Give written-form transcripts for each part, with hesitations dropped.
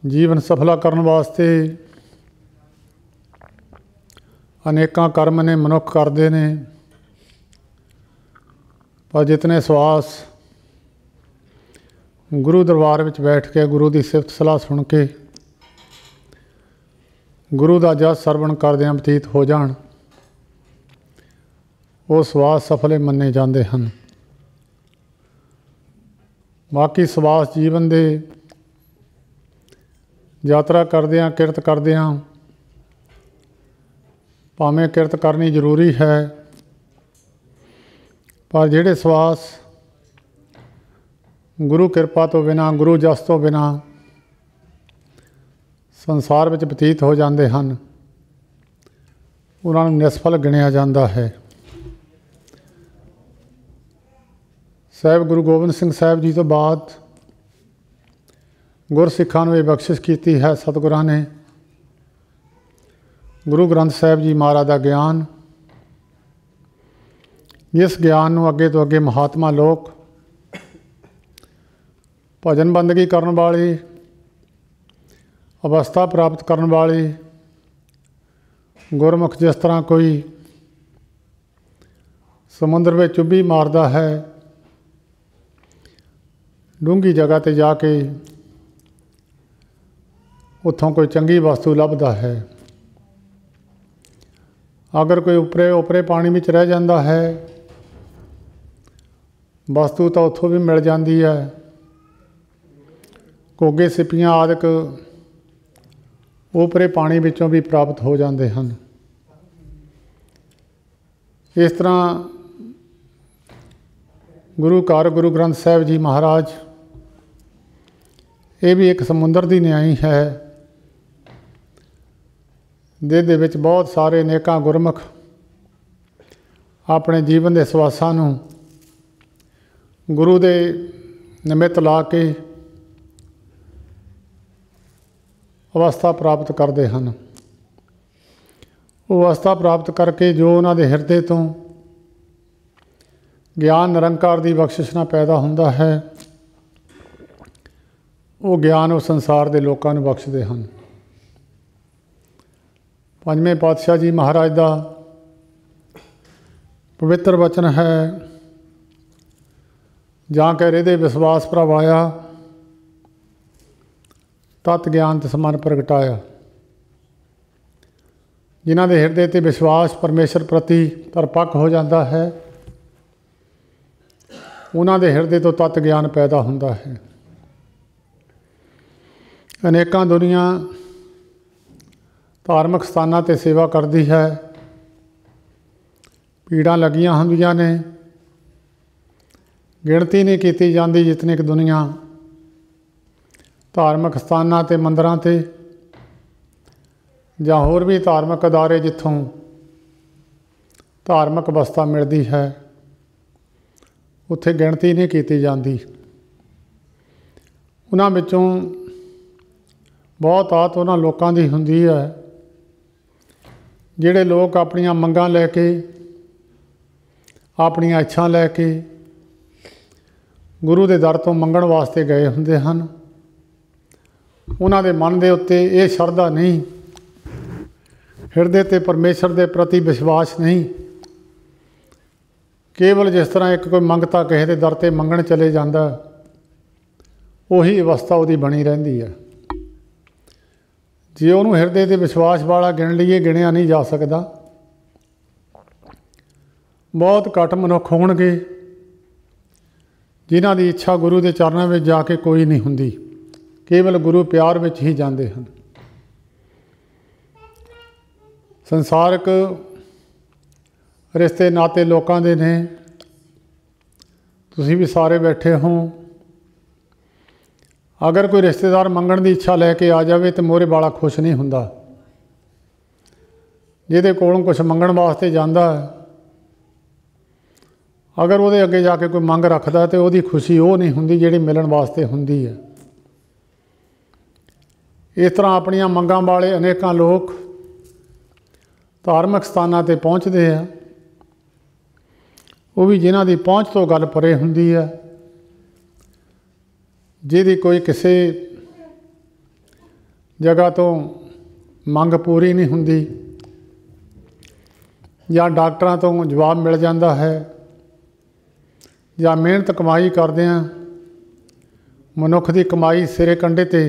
जीवन सफला करने वास्ते अनेकां कर्म ने मनुख करते ने, पर जितने सवास गुरु दरबार में बैठ के गुरु की सिफत सलाह सुन के गुरु का जस सरवण करदियां बतीत हो जाण, वो सवास सफले मन्ने जाते हैं। बाकी सवास जीवन दे यात्रा करदियां किरत करदियां, भावें किरत करनी जरूरी है, पर जिहड़े सवास गुरु किरपा तो बिना गुरु जस तो बिना संसार में बतीत हो जाते हैं, उन्होंने निसफल गिणिया जाता है। साहिब गुरु गोबिंद सिंह साहिब जी तो बाद गुरसिखां नूं ये बख्शिश की है सतगुरां ने, गुरु ग्रंथ साहिब जी महाराज का ज्ञान, इस ज्ञान नूं अगे तो अगे महात्मा लोग भजन बंदगी करन वाले, अवस्था प्राप्त करने वाले गुरमुख जिस तरह कोई समुद्र में चुब्भी मारता है, डूंगी जगह ते जाके उत्थों कोई चंगी वस्तु लभदा है, अगर कोई उपरे उपरे पानी में रह जाता है वस्तु तो उत्थों भी मिल जाती है, घोगे सिपियां आदि उपरे पानी विचों भी प्राप्त हो जाते हैं। इस तरह गुरु घर गुरु ग्रंथ साहिब जी महाराज ये भी एक समुंदर की न्याई है, जिहदे विच बहुत सारे अनेकां गुरमुख अपने जीवन के सवासां नूं गुरु दे निमित्त ला के अवस्था प्राप्त करते हैं। वो अवस्था प्राप्त करके जो उन्होंने हिरदे तो ज्ञान निरंकार की बख्शिश नाल पैदा होंदा है, वो ज्ञान उस संसार के लोगों को बख्शते हैं। पंजवें पातशाह जी महाराज का पवित्र वचन है, जां कह हृदय विश्वास प्रवाया तत् ज्ञान तिस मन प्रगटाया। जिन्हां दे हिरदे ते विश्वास परमेश्वर प्रति परिपक्व हो जाता है, उन्हां दे हिरदे तो तत् ज्ञान पैदा होंदा है। अनेकां दुनिया धार्मिक स्थानां ते सेवा करती है, भीड़ां लगियां हुंदियां ने, गिणती नहीं की जाती जितनी कि दुनिया धार्मिक स्थानां ते मंदिरां ते जां होर भी धार्मिक अदारे जिथों धार्मिक वस्ता मिलती है, उत्थे गिणती नहीं की जाती। उन्हां विचों बहुत आत उन्हां लोकां दी हुंदी है जिहड़े लोग अपनियां मंगां लैके अपनियां इच्छा लैके गुरु दे दर तो मंगण वास्ते गए हुंदे हन। उन्हां दे मन दे उत्ते ये शरधा नहीं, हिरदे ते परमेश्वर दे प्रति विश्वास नहीं, केवल जिस तरह एक कोई मंगता किसी के दर ते मंगण चले जाता, उही अवस्था उहदी बनी रहिंदी है। जे उहनूं हिरदे ते विश्वास वाला गिण लईए, गिणिया नहीं जा सकता। बहुत घट मनुख होणगे जिन्हां दी इच्छा गुरु के चरणों में जाके कोई नहीं हुंदी, केवल गुरु प्यार में ही जाते हैं। संसारक रिश्ते नाते लोगों के ने, तुसीं भी सारे बैठे हो, अगर कोई रिश्तेदार मंगण की इच्छा लैके आ जाए तो मोहरे वाला खुश नहीं हुंदा। जिहदे कोलों कुछ मंगण वास्ते जांदा है, अगर वो अगे जाके कोई मंग रखता तो वो खुशी वो नहीं हुंदी जिहड़ी मिलण वास्ते हुंदी है। इस तरह अपनियां मंगां वाले अनेकां लोग धार्मिक स्थानां ते पहुँचते हैं, वो भी जिन्हां दी पहुँच तो गल परे हुंदी है, जिहदी कोई किसी जगह तो मंग पूरी नहीं हुंदी ਜਾਂ ਡਾਕਟਰਾਂ ਤੋਂ ਜਵਾਬ ਮਿਲ ਜਾਂਦਾ ਹੈ ਜਾਂ ਮਿਹਨਤ ਕਮਾਈ ਕਰਦੇ ਹਾਂ ਮਨੁੱਖ ਦੀ ਕਮਾਈ ਸਿਰੇ ਕੰਢੇ 'ਤੇ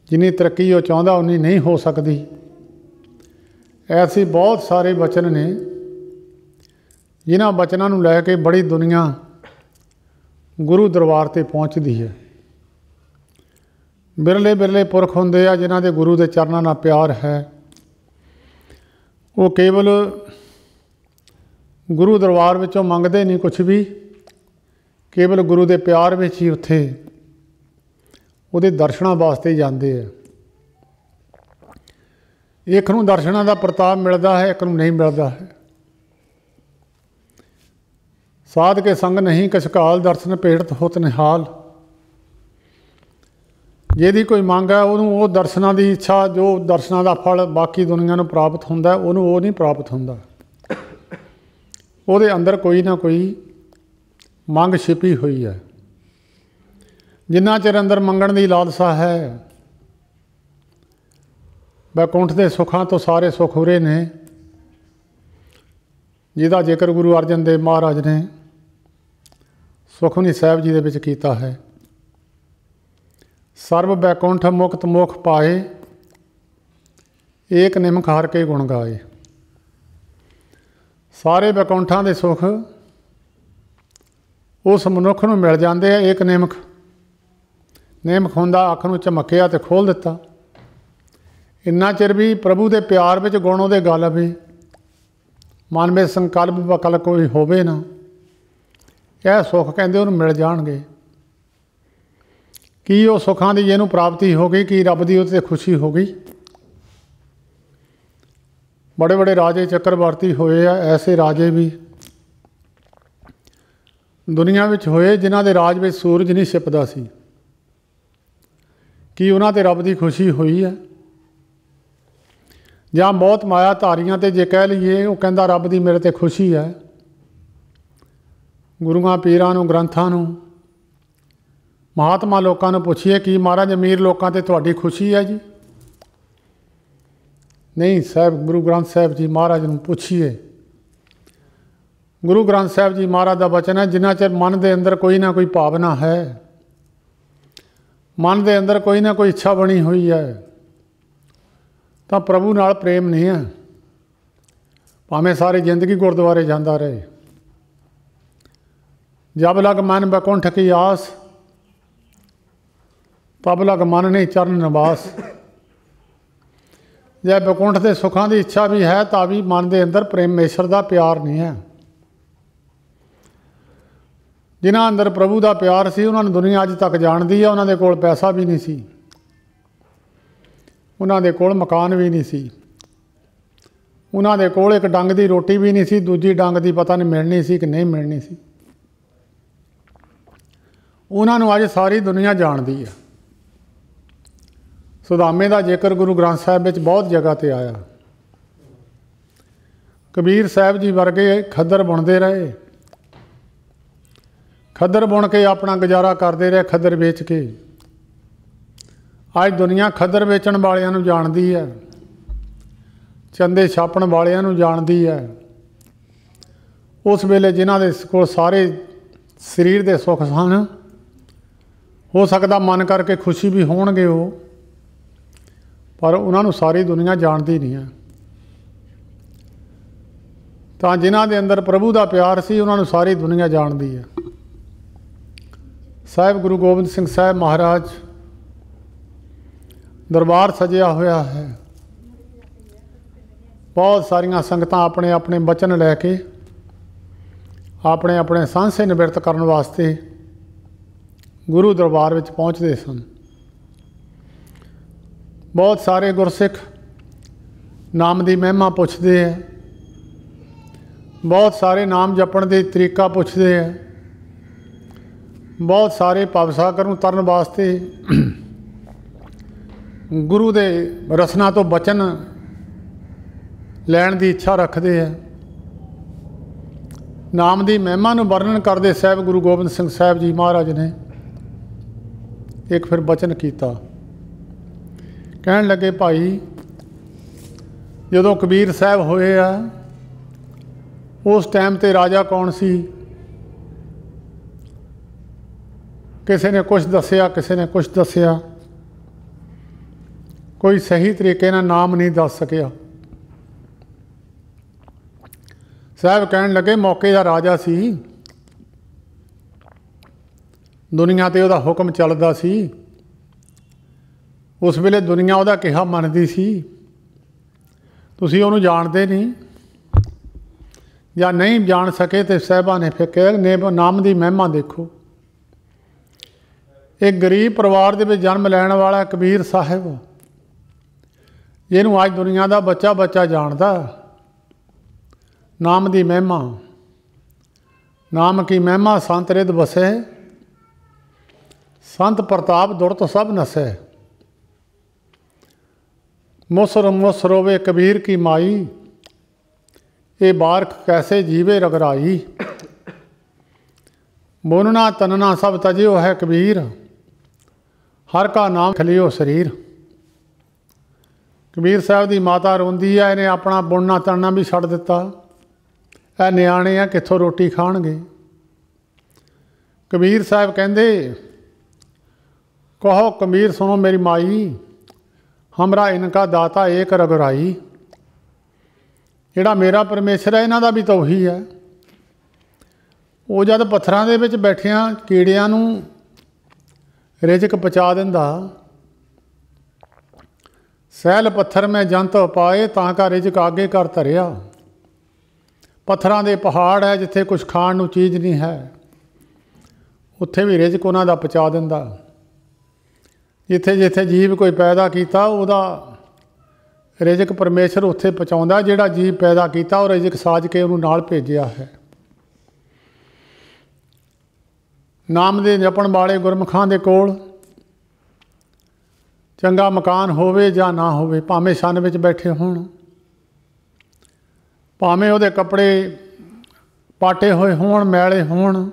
ਜਿੰਨੀ ਤਰੱਕੀ ਉਹ ਚਾਹੁੰਦਾ ਉਨੀ ਨਹੀਂ ਹੋ ਸਕਦੀ। ਐਸੇ ਬਹੁਤ ਸਾਰੇ ਬਚਨ ਨੇ ਜਿਨ੍ਹਾਂ ਬਚਨਾਂ ਨੂੰ ਲੈ ਕੇ ਬੜੀ ਦੁਨੀਆ ਗੁਰੂ ਦਰਬਾਰ 'ਤੇ ਪਹੁੰਚਦੀ ਹੈ। ਬਿਰਲੇ ਬਿਰਲੇ ਪੁਰਖ ਹੁੰਦੇ ਆ ਜਿਨ੍ਹਾਂ ਦੇ ਗੁਰੂ ਦੇ ਚਰਨਾਂ ਨਾਲ ਪਿਆਰ ਹੈ। ਉਹ ਕੇਵਲ ਗੁਰੂ ਦਰਬਾਰ ਵਿੱਚੋਂ ਮੰਗਦੇ ਨਹੀਂ ਕੁਛ ਵੀ, ਕੇਵਲ ਗੁਰੂ ਦੇ ਪਿਆਰ ਵਿੱਚ ਹੀ ਉੱਥੇ ਉਹਦੇ ਦਰਸ਼ਨਾਂ ਵਾਸਤੇ ਜਾਂਦੇ ਆ। ਇੱਕ ਨੂੰ ਦਰਸ਼ਨਾਂ ਦਾ ਪ੍ਰਤਾਪ ਮਿਲਦਾ ਹੈ, ਇੱਕ ਨੂੰ ਨਹੀਂ ਮਿਲਦਾ ਹੈ। ਸਾਧ ਕੇ ਸੰਗ ਨਹੀਂ ਕਛਕਾਲ ਦਰਸ਼ਨ ਭੇਟਤ ਹੋਤ ਨਿਹਾਲ। ਜਿਹਦੀ ਕੋਈ ਮੰਗ ਹੈ ਉਹਨੂੰ ਉਹ ਦਰਸ਼ਨਾਂ ਦੀ ਇੱਛਾ, ਜੋ ਦਰਸ਼ਨਾਂ ਦਾ ਫਲ ਬਾਕੀ ਦੁਨੀਆ ਨੂੰ ਪ੍ਰਾਪਤ ਹੁੰਦਾ, ਉਹਨੂੰ ਉਹ ਨਹੀਂ ਪ੍ਰਾਪਤ ਹੁੰਦਾ। ਉਹਦੇ ਅੰਦਰ ਕੋਈ ਨਾ ਕੋਈ ਮੰਗ ਛਿਪੀ ਹੋਈ ਹੈ। ਜਿੰਨਾ ਚਿਰ ਅੰਦਰ ਮੰਗਣ ਦੀ ਲਾਲਸਾ ਹੈ, ਵੈਕੁੰਠ ਦੇ ਸੁੱਖਾਂ ਤੋਂ ਸਾਰੇ ਸੁੱਖ ਉਰੇ ਨੇ, ਜਿਹਦਾ ਜ਼ਿਕਰ ਗੁਰੂ ਅਰਜਨ ਦੇਵ ਮਹਾਰਾਜ ਨੇ ਸੁਖਮਨੀ ਸਾਹਿਬ ਜੀ ਦੇ ਵਿੱਚ ਕੀਤਾ ਹੈ। ਸਰਬ ਬੈਕੁੰਠ ਮੁਕਤ ਮੁਖ ਪਾਏ, ਏਕ ਨਿਮਖ ਹਰ ਕੇ ਗੁਣ ਗਾਏ। ਸਾਰੇ ਬੈਕੁੰਠਾਂ ਦੇ ਸੁੱਖ ਉਸ ਮਨੁੱਖ ਨੂੰ ਮਿਲ ਜਾਂਦੇ ਆ। ਏਕ ਨਿਮਖ, ਨਿਮਖ ਹੁੰਦਾ ਅੱਖ ਨੂੰ ਝਮਕਿਆ ਤੇ ਖੋਲ੍ਹ ਦਿੱਤਾ। ਇੰਨਾ ਚਿਰ ਵੀ ਪ੍ਰਭੂ ਦੇ ਪਿਆਰ ਵਿੱਚ ਗੁਣ ਉਹਦੇ ਗੱਲ ਵੀ ਮਨ ਵਿੱਚ ਸੰਕਲਪ ਵਕਲ ਕੋਈ ਹੋਵੇ ਨਾ, ਇਹ ਸੁੱਖ ਕਹਿੰਦੇ ਉਹਨੂੰ ਮਿਲ ਜਾਣਗੇ। ਕੀ ਉਹ ਸੁੱਖਾਂ ਦੀ ਇਹਨੂੰ ਪ੍ਰਾਪਤੀ ਹੋ ਗਈ? ਕੀ ਰੱਬ ਦੀ ਉਹਦੇ 'ਤੇ ਖੁਸ਼ੀ ਹੋ ਗਈ? ਬੜੇ ਬੜੇ ਰਾਜੇ ਚੱਕਰਵਰਤੀ ਹੋਏ ਆ। ਐਸੇ ਰਾਜੇ ਵੀ ਦੁਨੀਆ ਵਿੱਚ ਹੋਏ ਜਿਨ੍ਹਾਂ ਦੇ ਰਾਜ ਵਿੱਚ ਸੂਰਜ ਨਹੀਂ ਛਿਪਦਾ ਸੀ। ਕੀ ਉਹਨਾਂ 'ਤੇ ਰੱਬ ਦੀ ਖੁਸ਼ੀ ਹੋਈ ਹੈ? ਜਾਂ ਬਹੁਤ ਮਾਇਆ ਧਾਰੀਆਂ 'ਤੇ ਜੇ ਕਹਿ ਲਈਏ, ਉਹ ਕਹਿੰਦਾ ਰੱਬ ਦੀ ਮੇਰੇ 'ਤੇ ਖੁਸ਼ੀ ਹੈ। ਗੁਰੂਆਂ ਪੀਰਾਂ ਨੂੰ, ਗ੍ਰੰਥਾਂ ਨੂੰ, ਮਹਾਤਮਾ ਲੋਕਾਂ ਨੂੰ ਪੁੱਛੀਏ, ਕੀ ਮਹਾਰਾਜ ਅਮੀਰ ਲੋਕਾਂ 'ਤੇ ਤੁਹਾਡੀ ਖੁਸ਼ੀ ਹੈ ਜੀ? ਨਹੀਂ ਸਾਹਿਬ, ਗੁਰੂ ਗ੍ਰੰਥ ਸਾਹਿਬ ਜੀ ਮਹਾਰਾਜ ਨੂੰ ਪੁੱਛੀਏ। ਗੁਰੂ ਗ੍ਰੰਥ ਸਾਹਿਬ ਜੀ ਮਹਾਰਾਜ ਦਾ ਬਚਨ ਹੈ, ਜਿੰਨਾ ਚਿਰ ਮਨ ਦੇ ਅੰਦਰ ਕੋਈ ਨਾ ਕੋਈ ਭਾਵਨਾ ਹੈ, ਮਨ ਦੇ ਅੰਦਰ ਕੋਈ ਨਾ ਕੋਈ ਇੱਛਾ ਬਣੀ ਹੋਈ ਹੈ, ਤਾਂ ਪ੍ਰਭੂ ਨਾਲ ਪ੍ਰੇਮ ਨਹੀਂ ਹੈ। ਭਾਵੇਂ ਸਾਰੀ ਜ਼ਿੰਦਗੀ ਗੁਰਦੁਆਰੇ ਜਾਂਦਾ ਰਹੇ। ਜਬ ਲਗ ਮਨ ਬੈਕੁੰਠ ਕੀ ਆਸ, ਤਬ ਲਗ ਮਨ ਨਹੀਂ ਚਰਨ ਨਿਵਾਸ। ਜੇ ਬੈਕੁੰਠ ਦੇ ਸੁੱਖਾਂ ਦੀ ਇੱਛਾ ਵੀ ਹੈ ਤਾਂ ਵੀ ਮਨ ਦੇ ਅੰਦਰ ਪ੍ਰੇਮੇਸ਼ਰ ਦਾ ਪਿਆਰ ਨਹੀਂ ਹੈ। ਜਿਨ੍ਹਾਂ ਅੰਦਰ ਪ੍ਰਭੂ ਦਾ ਪਿਆਰ ਸੀ ਉਹਨਾਂ ਨੂੰ ਦੁਨੀਆ ਅੱਜ ਤੱਕ ਜਾਣਦੀ ਹੈ। ਉਹਨਾਂ ਦੇ ਕੋਲ ਪੈਸਾ ਵੀ ਨਹੀਂ ਸੀ, ਉਹਨਾਂ ਦੇ ਕੋਲ ਮਕਾਨ ਵੀ ਨਹੀਂ ਸੀ, ਉਹਨਾਂ ਦੇ ਕੋਲ ਇੱਕ ਡੰਗ ਦੀ ਰੋਟੀ ਵੀ ਨਹੀਂ ਸੀ, ਦੂਜੀ ਡੰਗ ਦੀ ਪਤਾ ਨਹੀਂ ਮਿਲਣੀ ਸੀ ਕਿ ਨਹੀਂ ਮਿਲਣੀ ਸੀ। ਉਹਨਾਂ ਨੂੰ ਅੱਜ ਸਾਰੀ ਦੁਨੀਆ ਜਾਣਦੀ ਹੈ। ਸੁਦਾਮੇ ਦਾ ਜ਼ਿਕਰ ਗੁਰੂ ਗ੍ਰੰਥ ਸਾਹਿਬ ਵਿੱਚ ਬਹੁਤ ਜਗ੍ਹਾ 'ਤੇ ਆਇਆ। ਕਬੀਰ ਸਾਹਿਬ ਜੀ ਵਰਗੇ ਖੱਦਰ ਬੁਣਦੇ ਰਹੇ, ਖੱਦਰ ਬੁਣ ਕੇ ਆਪਣਾ ਗੁਜ਼ਾਰਾ ਕਰਦੇ ਰਹੇ, ਖੱਦਰ ਵੇਚ ਕੇ। ਅੱਜ ਦੁਨੀਆ ਖੱਦਰ ਵੇਚਣ ਵਾਲਿਆਂ ਨੂੰ ਜਾਣਦੀ ਹੈ, ਚੰਦੇ ਛਾਪਣ ਵਾਲਿਆਂ ਨੂੰ ਜਾਣਦੀ ਹੈ। ਉਸ ਵੇਲੇ ਜਿਨ੍ਹਾਂ ਦੇ ਕੋਲ ਸਾਰੇ ਸਰੀਰ ਦੇ ਸੁੱਖ ਸਨ, ਹੋ ਸਕਦਾ ਮਨ ਕਰਕੇ ਖੁਸ਼ੀ ਵੀ ਹੋਣਗੇ ਉਹ, ਪਰ ਉਹਨਾਂ ਨੂੰ ਸਾਰੀ ਦੁਨੀਆ ਜਾਣਦੀ ਨਹੀਂ ਹੈ। ਤਾਂ ਜਿਨ੍ਹਾਂ ਦੇ ਅੰਦਰ ਪ੍ਰਭੂ ਦਾ ਪਿਆਰ ਸੀ, ਉਹਨਾਂ ਨੂੰ ਸਾਰੀ ਦੁਨੀਆ ਜਾਣਦੀ ਹੈ। ਸਾਹਿਬ ਗੁਰੂ ਗੋਬਿੰਦ ਸਿੰਘ ਸਾਹਿਬ ਮਹਾਰਾਜ ਦਰਬਾਰ ਸਜਿਆ ਹੋਇਆ ਹੈ। ਬਹੁਤ ਸਾਰੀਆਂ ਸੰਗਤਾਂ ਆਪਣੇ ਆਪਣੇ ਬਚਨ ਲੈ ਕੇ ਆਪਣੇ ਆਪਣੇ ਸਾਂਸੇ ਨਿਵਰਤ ਕਰਨ ਵਾਸਤੇ ਗੁਰੂ ਦਰਬਾਰ ਵਿੱਚ ਪਹੁੰਚਦੇ ਸਨ। ਬਹੁਤ ਸਾਰੇ ਗੁਰਸਿੱਖ ਨਾਮ ਦੀ ਮਹਿਮਾ ਪੁੱਛਦੇ ਹੈ, ਬਹੁਤ ਸਾਰੇ ਨਾਮ ਜਪਣ ਦੇ ਤਰੀਕਾ ਪੁੱਛਦੇ ਹੈ, ਬਹੁਤ ਸਾਰੇ ਭਵਸਾਗਰ ਨੂੰ ਤਰਨ ਵਾਸਤੇ ਗੁਰੂ ਦੇ ਰਸਨਾ ਤੋਂ ਬਚਨ ਲੈਣ ਦੀ ਇੱਛਾ ਰੱਖਦੇ ਹੈ। ਨਾਮ ਦੀ ਮਹਿਮਾ ਨੂੰ ਵਰਣਨ ਕਰਦੇ ਸਾਹਿਬ ਗੁਰੂ ਗੋਬਿੰਦ ਸਿੰਘ ਸਾਹਿਬ ਜੀ ਮਹਾਰਾਜ ਨੇ ਇੱਕ ਫਿਰ ਬਚਨ ਕੀਤਾ। ਕਹਿਣ ਲੱਗੇ ਭਾਈ ਜਦੋਂ ਕਬੀਰ ਸਾਹਿਬ ਹੋਏ ਆ ਉਸ ਟਾਈਮ 'ਤੇ ਰਾਜਾ ਕੌਣ ਸੀ? ਕਿਸੇ ਨੇ ਕੁਛ ਦੱਸਿਆ, ਕਿਸੇ ਨੇ ਕੁਛ ਦੱਸਿਆ, ਕੋਈ ਸਹੀ ਤਰੀਕੇ ਨਾਲ ਨਾਮ ਨਹੀਂ ਦੱਸ ਸਕਿਆ। ਸਾਹਿਬ ਕਹਿਣ ਲੱਗੇ ਮੌਕੇ ਦਾ ਰਾਜਾ ਸੀ, ਦੁਨੀਆ 'ਤੇ ਉਹਦਾ ਹੁਕਮ ਚੱਲਦਾ ਸੀ, ਉਸ ਵੇਲੇ ਦੁਨੀਆ ਉਹਦਾ ਕਿਹਾ ਮੰਨਦੀ ਸੀ, ਤੁਸੀਂ ਉਹਨੂੰ ਜਾਣਦੇ ਨਹੀਂ ਜਾਂ ਨਹੀਂ ਜਾਣ ਸਕੇ। ਤੇ ਸਾਹਿਬਾਂ ਨੇ ਫਿਰ ਕਹਿੰਦੇ ਨਾਮ ਦੀ ਮਹਿਮਾ ਦੇਖੋ। ਇੱਕ ਗਰੀਬ ਪਰਿਵਾਰ ਦੇ ਵਿੱਚ ਜਨਮ ਲੈਣ ਵਾਲਾ ਕਬੀਰ ਸਾਹਿਬ, ਜਿਹਨੂੰ ਅੱਜ ਦੁਨੀਆ ਦਾ ਬੱਚਾ ਬੱਚਾ ਜਾਣਦਾ। ਨਾਮ ਦੀ ਮਹਿਮਾ, ਨਾਮ ਕੀ ਮਹਿਮਾ ਸੰਤ ਰਿਦ ਵਸੈ, ਸੰਤ ਪ੍ਰਤਾਪ ਦੁਰਤ ਸਭ ਨਸੈ। ਮੁਸਰ ਮੁਸ ਰੋਵੇ ਕਬੀਰ ਕੀ ਮਾਈ, ਇਹ ਬਾਰਕ ਕੈਸੇ ਜੀਵੇ ਰਗਰਾਈ। ਬੋਲਣਾ ਤਨਨਾ ਸਭ ਤਜਿਓ ਹੈ ਕਬੀਰ, ਹਰ ਕਾ ਨਾਮ ਖਲਿਓ ਸਰੀਰ। ਕਬੀਰ ਸਾਹਿਬ ਦੀ ਮਾਤਾ ਰੋਂਦੀ ਹੈ, ਇਹਨੇ ਆਪਣਾ ਬੁਣਨਾ ਤਣਨਾ ਵੀ ਛੱਡ ਦਿੱਤਾ, ਇਹ ਨਿਆਣੇ ਆ ਕਿੱਥੋਂ ਰੋਟੀ ਖਾਣਗੇ। ਕਬੀਰ ਸਾਹਿਬ ਕਹਿੰਦੇ ਕਹੋ ਕਬੀਰ ਸੁਣੋ ਮੇਰੀ ਮਾਈ, ਹਮਰਾ ਇਨਕਾ ਦਾਤਾ ਏਕ ਰਗੁਰਾਈ। ਜਿਹੜਾ ਮੇਰਾ ਪਰਮੇਸ਼ਰ ਹੈ ਇਹਨਾਂ ਦਾ ਵੀ ਤਾਂ ਉਹੀ ਹੈ। ਉਹ ਜਦ ਪੱਥਰਾਂ ਦੇ ਵਿੱਚ ਬੈਠਿਆਂ ਕੀੜਿਆਂ ਨੂੰ ਰਿਜ਼ਕ ਪਹੁੰਚਾ ਦਿੰਦਾ, ਸੈਲ ਪੱਥਰ ਮੈਂ ਜੰਤ ਪਾਏ ਤਾਂ ਕਾ ਰਿਜ਼ਕ ਆਗੇ ਕਰ ਧਰਿਆ। ਪੱਥਰਾਂ ਦੇ ਪਹਾੜ ਹੈ, ਜਿੱਥੇ ਕੁਛ ਖਾਣ ਨੂੰ ਚੀਜ਼ ਨਹੀਂ ਹੈ, ਉੱਥੇ ਵੀ ਰਿਜ਼ਕ ਉਹਨਾਂ ਦਾ ਪਹੁੰਚਾ ਦਿੰਦਾ। ਜਿੱਥੇ ਜਿੱਥੇ ਜੀਵ ਕੋਈ ਪੈਦਾ ਕੀਤਾ ਉਹਦਾ ਰਿਜ਼ਕ ਪਰਮੇਸ਼ਰ ਉੱਥੇ ਪਹੁੰਚਾਉਂਦਾ। ਜਿਹੜਾ ਜੀਵ ਪੈਦਾ ਕੀਤਾ ਉਹ ਰਿਜ਼ਕ ਸਾਜ ਕੇ ਉਹਨੂੰ ਨਾਲ ਭੇਜਿਆ ਹੈ। ਨਾਮ ਦੇ ਜਪਣ ਵਾਲੇ ਗੁਰਮੁਖਾਂ ਦੇ ਕੋਲ ਚੰਗਾ ਮਕਾਨ ਹੋਵੇ ਜਾਂ ਨਾ ਹੋਵੇ, ਭਾਵੇਂ ਛੰਨ ਵਿੱਚ ਬੈਠੇ ਹੋਣ, ਭਾਵੇਂ ਉਹਦੇ ਕੱਪੜੇ ਪਾਟੇ ਹੋਏ ਹੋਣ, ਮੈਲੇ ਹੋਣ,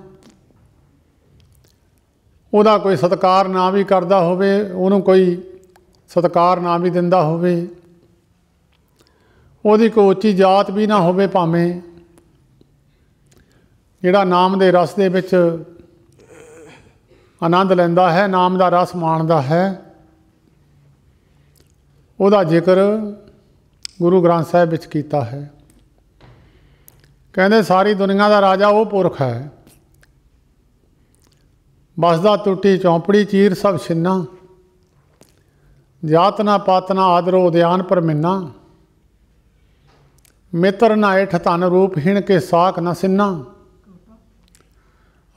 ਉਹਦਾ ਕੋਈ ਸਤਿਕਾਰ ਨਾ ਵੀ ਕਰਦਾ ਹੋਵੇ, ਉਹਨੂੰ ਕੋਈ ਸਤਿਕਾਰ ਨਾ ਵੀ ਦਿੰਦਾ ਹੋਵੇ, ਉਹਦੀ ਕੋਈ ਉੱਚੀ ਜਾਤ ਵੀ ਨਾ ਹੋਵੇ, ਭਾਵੇਂ ਜਿਹੜਾ ਨਾਮ ਦੇ ਰਸ ਦੇ ਵਿੱਚ ਆਨੰਦ ਲੈਂਦਾ ਹੈ, ਨਾਮ ਦਾ ਰਸ ਮਾਣਦਾ ਹੈ, ਉਹਦਾ ਜ਼ਿਕਰ ਗੁਰੂ ਗ੍ਰੰਥ ਸਾਹਿਬ ਵਿੱਚ ਕੀਤਾ ਹੈ। ਕਹਿੰਦੇ ਸਾਰੀ ਦੁਨੀਆ ਦਾ ਰਾਜਾ ਉਹ ਪੁਰਖ ਹੈ, ਬਸਦਾ ਟੁੱਟੀ ਚੌਂਪੜੀ ਚੀਰ ਸਭ ਛਿੰਨਾ, ਜਾਤ ਨਾ ਪਾਤ ਨਾ ਆਦਰੋ ਉਦਿਆਨ ਪਰ ਮਿੰਨਾ, ਮਿੱਤਰ ਨਾ ਏਠ ਧਨ ਰੂਪ ਹੀਣ ਕੇ ਸਾਖ ਨਾ ਸਿੰਨਾ,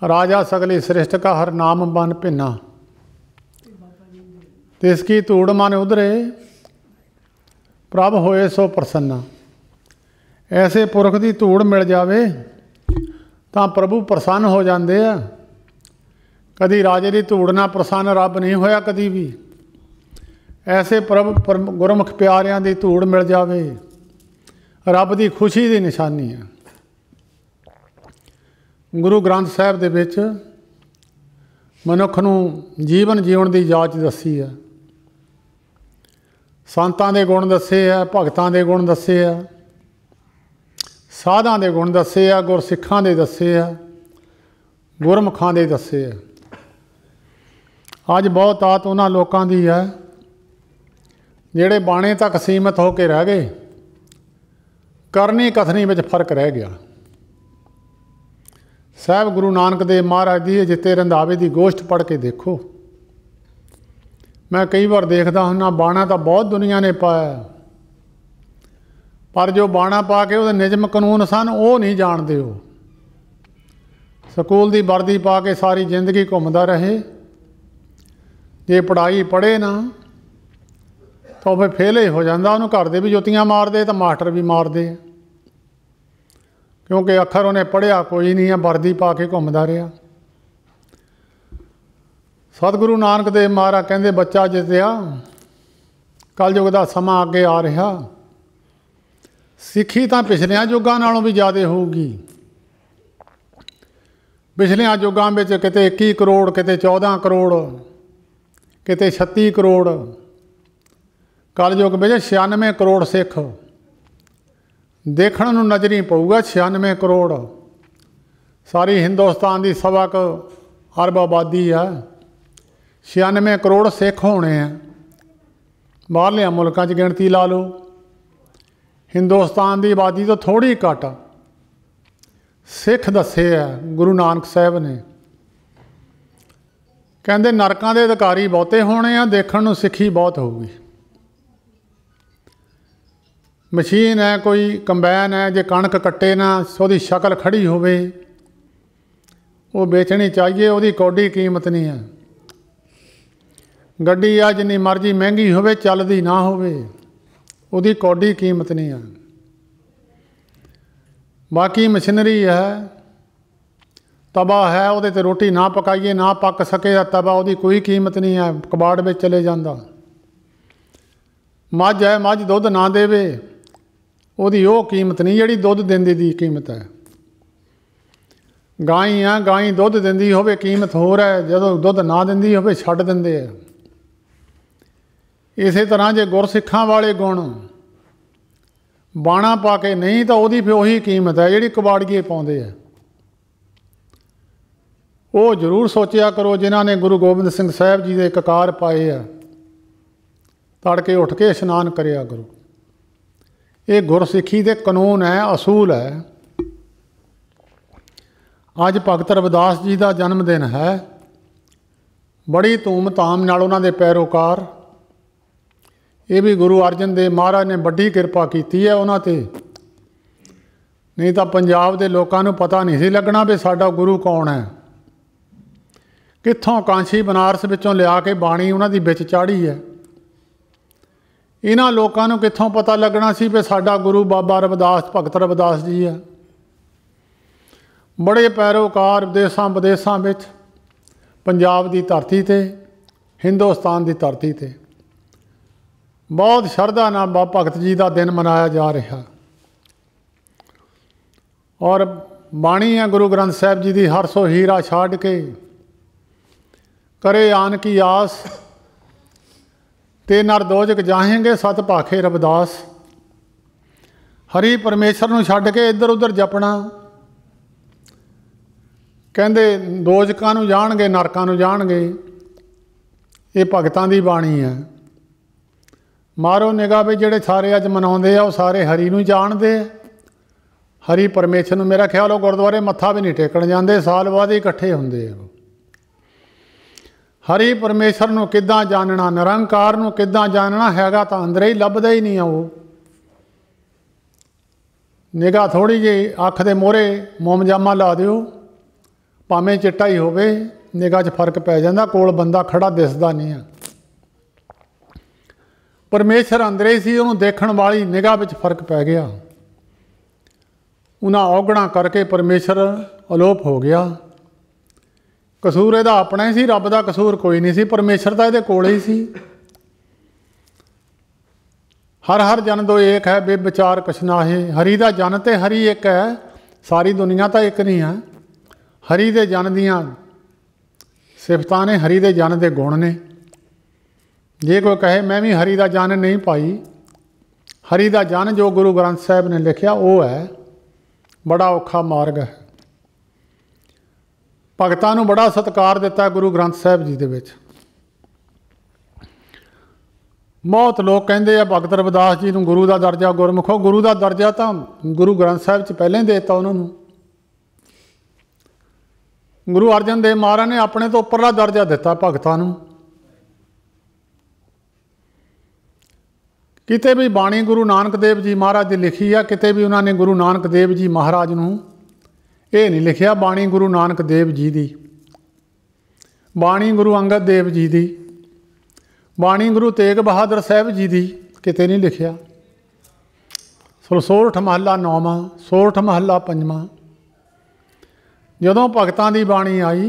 राजा सगली श्रेष्ठ का हर नाम बन भिन्ना, तिसकी धूड़ मन उधरे प्रभ होए सो प्रसन्ना। ऐसे पुरख की धूड़ मिल जाए तो प्रभु प्रसन्न हो जाते हैं। कदी राजे की धूड़ ना प्रसन्न रब नहीं होया कदी भी। ऐसे प्रभ गुरमुख प्यारियां की धूड़ मिल जाए रब की खुशी की निशानी है। गुरु ग्रंथ साहिब दे विच मनुख नूं जीवन जीवन की जाच दसी है। संतां दे गुण दसे है, भगतां दे गुण दसे है, साधां दे गुण दसे है, गुरसिखां दे दसे है, गुरमुखां दे दसे है। अज बहुत आत उन्हां लोकां दी है जिहड़े बाणे तक सीमित होकर रह गए, करनी कथनी विच फर्क रह गया। साहब गुरु नानक देव महाराज की जिते रंधावे की गोश्त पढ़ के देखो। मैं कई बार देखता हूँ बाणा तो बहुत दुनिया ने पाया, पर जो बाणा पा के वो निजम कानून सन वो नहीं जानते। हो स्कूल की वर्दी पा के सारी जिंदगी घूमता रहे, जे पढ़ाई पढ़े ना तो फिर फेल ही हो जाता। उन्होंने घर दे भी जुत्तियां मारते तो मास्टर भी मारते, क्योंकि अखर उन्हें पढ़िया कोई नहीं है, वर्दी पा के घूमता रहा। सतगुरु नानक देव महाराज कहते बच्चा जितया कलयुग का समा अगे आ रहा, सिक्खी तो पिछलियां युगों नालों भी ज़्यादा होगी। पिछलियां युगों में किते 21 करोड़, किते 14 करोड़, किते 36 करोड़ कलयुग में 96 करोड़ सिख देखने नूं नज़री पऊगा। 96 करोड़ सारी हिंदुस्तान की 1.25 अरब आबादी है। 96 करोड़ सिख होने हैं। बाहरलियां मुल्कां 'च गिणती ला लो, हिंदुस्तान की आबादी तो थोड़ी घट सिख दसे है गुरु नानक साहब ने। कहते नरकां दे अधिकारी बहुते होने आ, देखण नूं सिੱਖੀ बहुत होगी। मशीन है, कोई कंबाइन है, जे कणक कट्टे ना उसकी शक्ल खड़ी होवे वो बेचनी चाहिए, उसकी कौडी कीमत नहीं है। गड्डी आ जिन्नी मर्जी महंगी होवे चलदी ना होवे उसकी कौडी कीमत नहीं है। बाकी मशीनरी है, तवा है, वो ते रोटी ना पकाइए ना पक सके तवा, उसकी कोई कीमत नहीं है, कबाड़ में चले जाता। मझ है, मझ दुध ना देवे ਉਹਦੀ ਉਹ कीमत नहीं ਜਿਹੜੀ ਦੁੱਧ ਦਿੰਦੀ ਦੀ कीमत है। ਗਾਈ ਆ, ਗਾਈ ਦੁੱਧ ਦਿੰਦੀ ਹੋਵੇ कीमत ਹੋਰ ਹੈ, ਜਦੋਂ ਦੁੱਧ ਨਾ ਦਿੰਦੀ ਹੋਵੇ ਛੱਡ ਦਿੰਦੇ ਆ। ਇਸੇ ਤਰ੍ਹਾਂ ਜੇ ਗੁਰਸਿੱਖਾਂ ਵਾਲੇ ਗੁਣ ਬਾਣਾ ਪਾ ਕੇ ਨਹੀਂ ਤਾਂ ਉਹਦੀ ਫਿਰ ਉਹੀ कीमत ਹੈ ਜਿਹੜੀ ਕਬਾੜੀਏ ਪਾਉਂਦੇ ਆ। ਉਹ ਜ਼ਰੂਰ ਸੋਚਿਆ ਕਰੋ ਜਿਨ੍ਹਾਂ ਨੇ ਗੁਰੂ ਗੋਬਿੰਦ ਸਿੰਘ ਸਾਹਿਬ ਜੀ ਦੇ ਕਕਾਰ ਪਾਏ ਆ, ਤੜਕੇ ਉੱਠ ਕੇ ਇਸ਼ਨਾਨ ਕਰਿਆ ਕਰੋ। ये गुरसिੱਖੀ के कानून है, असूल है। अज भगत रविदास जी का जन्मदिन है। बड़ी धूम धाम नाल उन्हां दे पैरोकार, ये भी गुरु अर्जन देव महाराज ने बड़ी किरपा की है उन्हां ते, नहीं तो पंजाब के लोगों को पता नहीं सी लगना भी साडा गुरु कौन है। कित्थों कांशी बनारस विचों लिया के बाणी उन्हां दी विच चाढ़ी है। इन्हां लोगों को कित्थों पता लगना सी भी साडा गुरु बाबा रविदास भगत रविदास जी है। बड़े पैरोकार देशों विदेशों में, पंजाब की धरती ते, हिंदुस्तान की धरती ते बहुत शरधा नाल बाबा भगत जी का दिन मनाया जा रहा। और बाणी है गुरु ग्रंथ साहिब जी की, हर सो हीरा छाड़ के करे आन की आस, ते नर दोजक जाहेंगे सत भाखे रविदास। हरि परमेश्वर नूं छड्ड के इधर उधर जपना, कहंदे दोजकां नूं जाणगे नरकां नूं जाणगे। ये भगतां दी बाणी है। मारो निगाह भी जिहड़े सारे अज मनाउंदे आ, वो सारे हरि नूं जाणदे। हरि परमेश्वर नूं मेरा ख्याल वो गुरुद्वारे मत्था भी नहीं टेकण जांदे, साल बाद ही इकट्ठे हुंदे आ। हरि परमेश्वर नूं किद्दां जानना, निरंकार नूं किद्दां जानना, हैगा तां अंदर ही लभदा ही नहीं आ। वो निगाह थोड़ी जी अख दे मोहरे मोमजामा ला दिओ, भावें चिट्टा ही होवे, निगाह 'च फर्क पै जांदा, कोल बंदा खड़ा दिसदा नहीं है। परमेश्वर अंदर ही सी, उहनूं देखण वाली निगाह विच फर्क पै गया। उन्हां औगणा करके परमेश्वर अलोप हो गया। कसूर इहदा अपना ही सी, रब का कसूर कोई नहीं सी, परमेश्वर तो इहदे कोल ही सी। हर हर जन दो एक है, बेविचार कछनाहे। हरि का जन तो हरि एक है, सारी दुनिया तो एक नहीं है। हरि के जन दियाँ सिफतां ने, हरि के जन के गुण ने। जे कोई कहे मैं भी हरि का जन नहीं पाई, हरि का जन जो गुरु ग्रंथ साहिब ने लिखिया वो है। बड़ा औखा मार्ग है। भगतां नूं बड़ा सत्कार दिता गुरु ग्रंथ साहिब जी दे विच। बहुत लोग कहते हैं भगत रविदास जी नूं गुरु का दर्जा, गुरमुखो गुरु का दर्जा तो गुरु ग्रंथ साहिब च पहले ही देता उन्होंने। गुरु अर्जन देव महाराज ने अपने तो उपरला दर्जा दिता भगतां नूं। किते भी बाणी गुरु नानक देव जी महाराज की लिखी है, किते भी उन्होंने गुरु नानक देव जी महाराज नूं ये नहीं लिखिया बाणी गुरु नानक देव जी की, बाणी गुरु अंगद देव जी की, बाणी गुरु तेग बहादुर साहब जी की किते नहीं लिखिया। सोरठ महला 9वां, सोरठ महला 5वां। जदों भगतां दी बाणी आई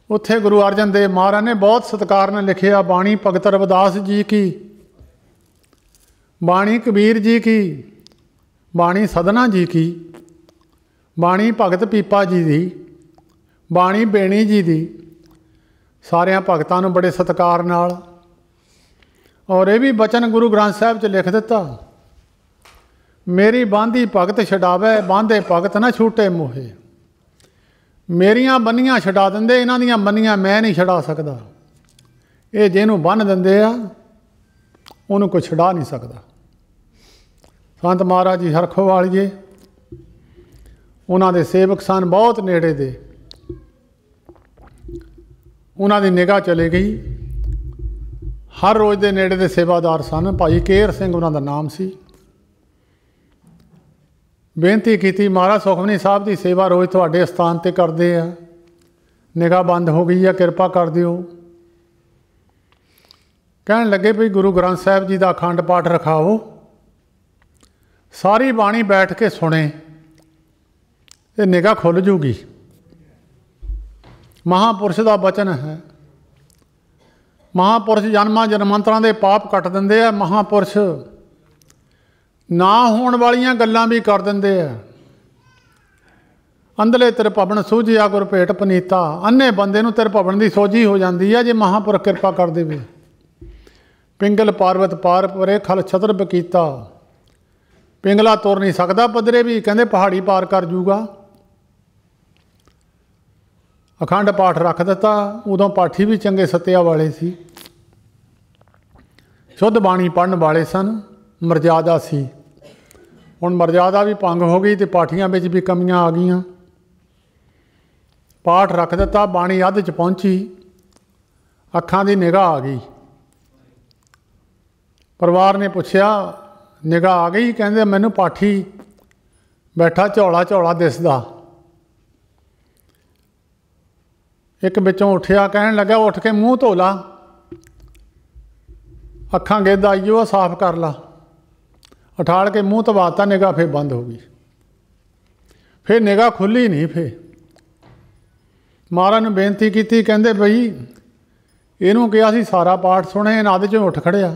उत्थे गुरु अर्जन देव महाराज ने बहुत सत्कार ने लिखिया बाणी भगत रविदास जी की, बाणी कबीर जी की, बाणी सदना जी की, बाणी भगत पीपा जी की, बाणी बेणी जी की। सारिया भगतां नूं बड़े सत्कार नाल और ये भी बचन गुरु ग्रंथ साहब च लिख दिता, मेरी बांधी भगत छडावे बांधे भगत ना छूटे मोहे। मेरियां बन्नियां छड़ा देंदे, इन्हां दियां बन्नियां मैं नहीं छड़ा सकदा। ये जिहनूं बन्न दिंदे आ उहनूं कोई छड़ा नहीं सकदा। संत महाराज जी हरखोवालिए उन्हां दे सेवक सन बहुत नेड़े दे, उन्हां दी निगाह चली गई। हर रोज़ दे नेड़े दे सेवादार सन। भाई केर सिंह उन्हां दा नाम सी। बेनती की, महाराज सुखमनी साहब की सेवा रोज़ तुहाडे स्थान ते करदे आ, निगाह बंद हो गई है, किरपा कर दिओ। कहण लगे भी गुरु ग्रंथ साहब जी का अखंड पाठ रखाओ, सारी बाणी बैठ के सुने तो निगाह खुल जूगी। महापुरुष का बचन है। महापुरुष जन्मां जन्मांतरां दे पाप कट दिंदे आ। महापुरुष ना होण वालियां गल्लां भी कर दिंदे आ। अंधले तिरभवन सूझिया गुर भेट पनीता। अन्ने बंदे नूं तिरभवन की सोझी हो जाती है जे महापुरुष किरपा कर देवे। पिंगल पार्वत पार परे खल छतर बकीता। पिंगला तुर नहीं सकता पदरे भी, कहते पहाड़ी पार कर जूगा। अखंड पाठ रख दिता। उदों पाठी भी चंगे सत्या वाले सी, शुद्ध बाणी पढ़न वाले सन, मर्यादा सी। हुण मर्यादा भी भंग हो गई तो पाठियां विच भी कमियां आ गईयां। पाठ रख दिता, बाणी अध च पहुंची, अखां दी निगाह आ गई। परिवार ने पुछया निगाह आ गई? कहंदे मैनूं पाठी बैठा झौला झौला दिसदा। एक बिचों उठिया, कहण लगा उठ के मूँह धो ला, अखां गिद्ध आईओ साफ कर ला। उठाड़ के मूँह धवाता, निगाह फिर बंद हो गई। फिर निगाह खुली नहीं। फिर महाराज ने बेनती की, कहंदे बई इहनूं कहा सी सारा पाठ सुने, अध चों उठ खड़िया।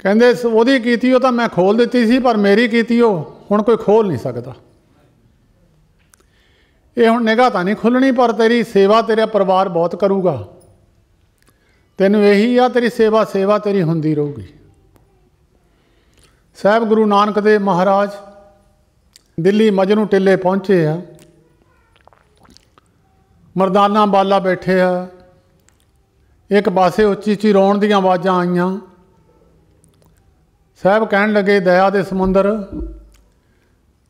कहंदे ओहदी कीती वो तो मैं खोल दित्ती सी, पर मेरी कीती वो हुण कोई खोल नहीं सकता। ये हुण निगाह तो नहीं खुलनी, पर तेरी सेवा तेरा परिवार बहुत करूगा। तैनूं यही आ, तेरी सेवा सेवा तेरी हुंदी रहूगी। साहब गुरु नानक देव महाराज दिल्ली मजनू टिले पहुँचे आ। मरदाना बाला बैठे आ। एक पासे उच्ची उच्ची रोण दीयां आवाज़ां आईयां। साहब कहण लगे दया दे समुंदर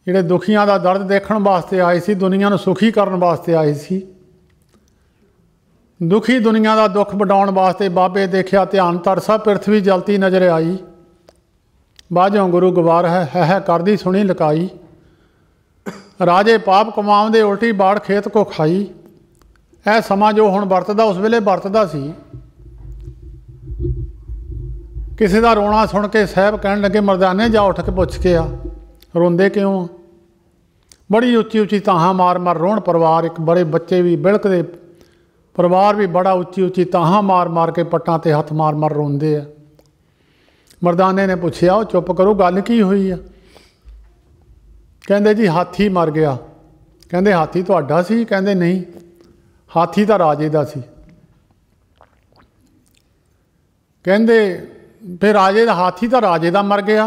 जिहड़े दुखियां दा दर्द देखण वास्ते आए सी, दुनिया नूं सुखी करन वास्ते आए सी, दुखी दुनिया का दुख वंडाउण वास्ते बाबे देखिया ध्यान तरसा पृथ्वी जलती नज़र आई। बाझों गुरु गवार है करदी सुनी लकाई। राजे पाप कमाउंदे उल्टी बाड़ खेत को खाई। यह समा जो हुण वरतदा उस वेले वरतदा सी। किसी का रोना सुन के साहब कहण लगे मरदाने जा उठ के पुछ के आ, रोंदे क्यों? बड़ी उच्ची उच्ची ताहां मार मार रोण परिवार। एक बड़े बच्चे भी बिलकदे, परिवार भी बड़ा उच्ची उच्ची ताहां मार मार के पट्टां ते हथ मार मार रोंदे आ। मरदाने ने पुछया वो चुप करो गल की हुई है? कहंदे जी हाथी मर गया। कहंदे हाथी तुहाडा सी? कहंदे नहीं, हाथी तो राजे दा सी। कहंदे फिर राजे दा हाथी तो राजे दा मर गया।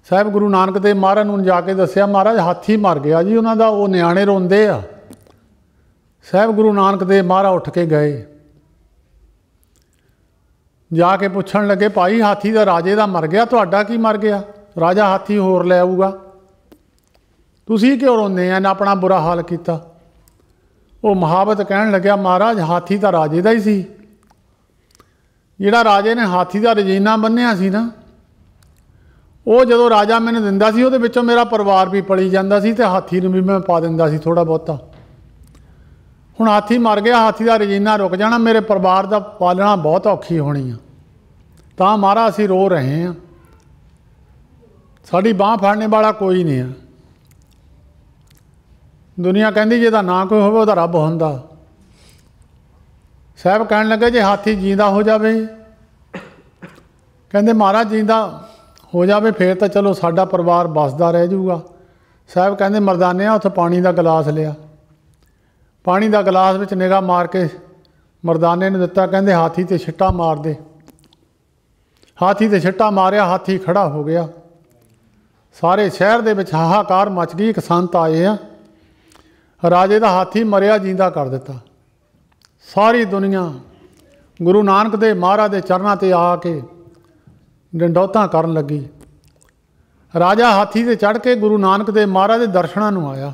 साहब गुरु नानक देव महाराज नूं जाके दस्सिया महाराज हाथी मर गया जी, उन्हां दा वो न्याणे रोंदे आ। साहब गुरु नानक देव महाराज उठ के गए, जाके पुछण लगे भाई हाथी दा राजे दा मर गया, तुहाडा की मर गया? राजा हाथी होर लै आऊगा, तुसीं क्यों रोंदे आ? अपना बुरा हाल किया। वो महावत कहण लग्या महाराज हाथी तो राजे का ही सी। जिहड़ा राजे ने हाथी का रजीना बन्निया सी ना, वो जो राजा मैनूं दिंदा सी उहदे विचों मेरा परिवार भी पली जांदा सी ते हाथी नूं भी मैं पा दिंदा सी थोड़ा बहुता। हुण हाथी मर गया, हाथी का रजीना रुक जाना, मेरे परिवार का पालना बहुत औखी होनी है। तां महाराज असीं रो रहे हैं, साडी बांह फड़ने वाला कोई नहीं है। दुनिया कहती जिहदा ना कोई होवे उहदा रब हुंदा। साहब कहण लगे जे हाथी जींदा हो जावे, कहंदे महाराज जींदा हो जावे फिर तो चलो साडा परिवार बसदा रह जाऊगा। साहब कहंदे मरदाने उत्थे पानी का गिलास लिया, पानी का गिलास विच निगाह मार के मरदाने ने दिता, कहते हाथी ते छिट्टा मार दे। हाथी ते छिट्टा मारिया, हाथी खड़ा हो गया। सारे शहर दे विच हाहाकार मच गई। एक संत आए आ, राजे दा हाथी मरिया जींदा कर दिता। सारी दुनिया गुरु नानक देव महाराज के चरणों ते आके डंडौतां करन लगी। राजा हाथी ते चढ़ के गुरु नानक देव महाराज के दर्शनां नूं आया।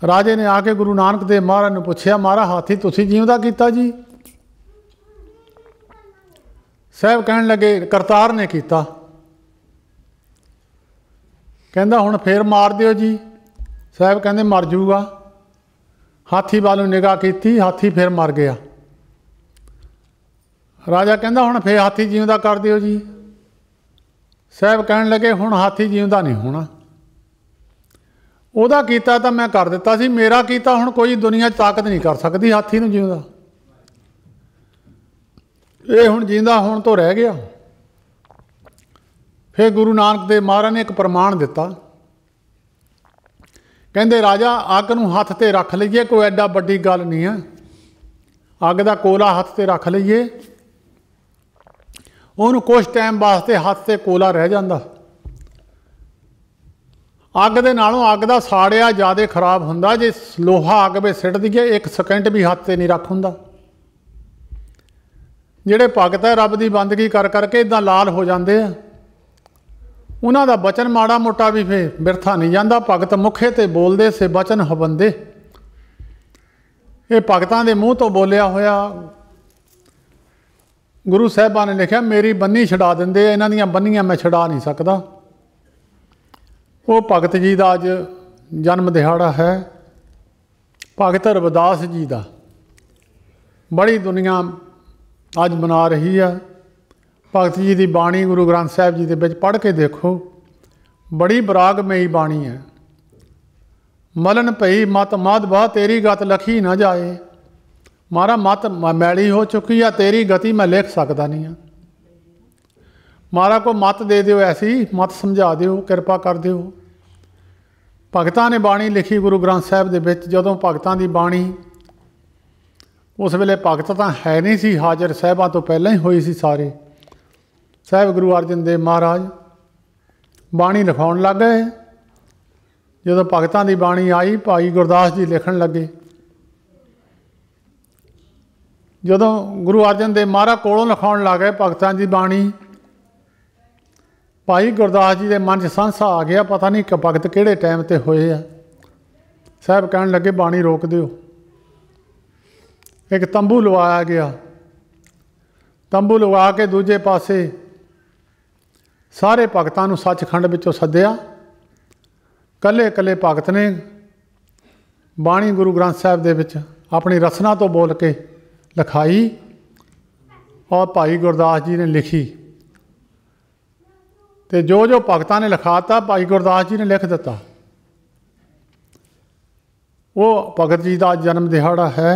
राजे ने आके गुरु नानक देव महाराज ने पूछया, महाराज हाथी तुसी जीवदा कीता जी? साहब कहन लगे, करतार ने कीता। कहंदा हुण फिर मार दिओ जी। साहब कहंदे मर जूगा। हाथी वालों निगाह की, हाथी फिर मर गया। राजा कहंदा हुण फिर हाथी जीवदा कर दिओ जी। साहब कहन लगे हुण हाथी जीवदा नहीं होना। ਉਹਦਾ ਕੀਤਾ ਤਾਂ मैं कर दिता सी, मेरा कीता हुण कोई दुनिया ताकत नहीं कर सकती हाथी नूं जीवदा। ये हुण जींदा होण तो रह गया। फिर गुरु नानक देव महाराज ने एक प्रमाण दिता। कहंदे राजा अग नूं हत्थ ते रख लईए, कोई एडा वड्डी गल नहीं है। अग दा कोला हत्थ ते रख लईए, उहनूं कुछ टाइम वास्ते हत्थ ते कोला रह जांदा। अग दे नालों अग दा साड़िया ज़्यादा खराब हुंदा। जे लोहा अग में सिट दईए, एक सेकंड भी हत्थ ते नहीं रख हुंदा। जिहड़े भगत है रब की बंदगी कर करके इदां लाल हो जाते हैं, उन्हां दा बचन माड़ा मोटा भी फिर बिरथा नहीं जाता। भगत मुखे ते बोलदे से बचन हबंदे। ये भगतां दे मूँह तो बोलिया होया गुरु साहिबां ने लिखिया, मेरी बन्नी छड़ा दिंदे, इन्हां दीयां बन्नियां मैं छड़ा नहीं सकता। वो भगत जी का अज जन्म दिहाड़ा है, भगत रविदास जी का। बड़ी दुनिया अज मना रही है। भगत जी की बाणी गुरु ग्रंथ साहिब जी के विच पढ़ के देखो, बड़ी बरागमयी बाणी है। मलन भई मत मद बह, तेरी गत लखी न जाए। मारा मत मैली हो चुकी है, तेरी गति मैं लिख सकता नहीं हाँ। मारा को मत दे दिओ, ऐसी मत समझा दिओ, कृपा कर दिओ। भगतां ने बाणी लिखी गुरु ग्रंथ साहिब दे विच। जदों भगतां दी बाणी, उस वेले भगत तां है नहीं सी, हाजर साहिबां तो पहलां ही होई सी सारे। साहिब गुरु अर्जन देव महाराज बाणी लिखाउण लग गए। जदों भगतां दी बाणी आई, भाई गुरदास जी लिखण लगे। जदों गुरु अर्जन देव महाराज कोलों लिखाउण लग गए भगतां दी बाणी, भाई गुरदास जी के मन च संसा आ गया, पता नहीं भगत किहड़े टाइम ते होए आ। साहब कहण लगे बाणी रोक दिओ। एक तंबू लवाया गया। तंबू लवा के दूजे पासे सारे भगतां नूं सचखंड विचों सद्दिया। कल्ले कल्ले भगत ने बाणी गुरु ग्रंथ साहिब दे विच अपनी रसना तो बोल के लिखाई और भाई गुरदास जी ने लिखी। तो जो जो भगतां ने लिखाता भाई गुरदास जी ने लिख दिता। वो भगत जी का जन्म दिहाड़ा है।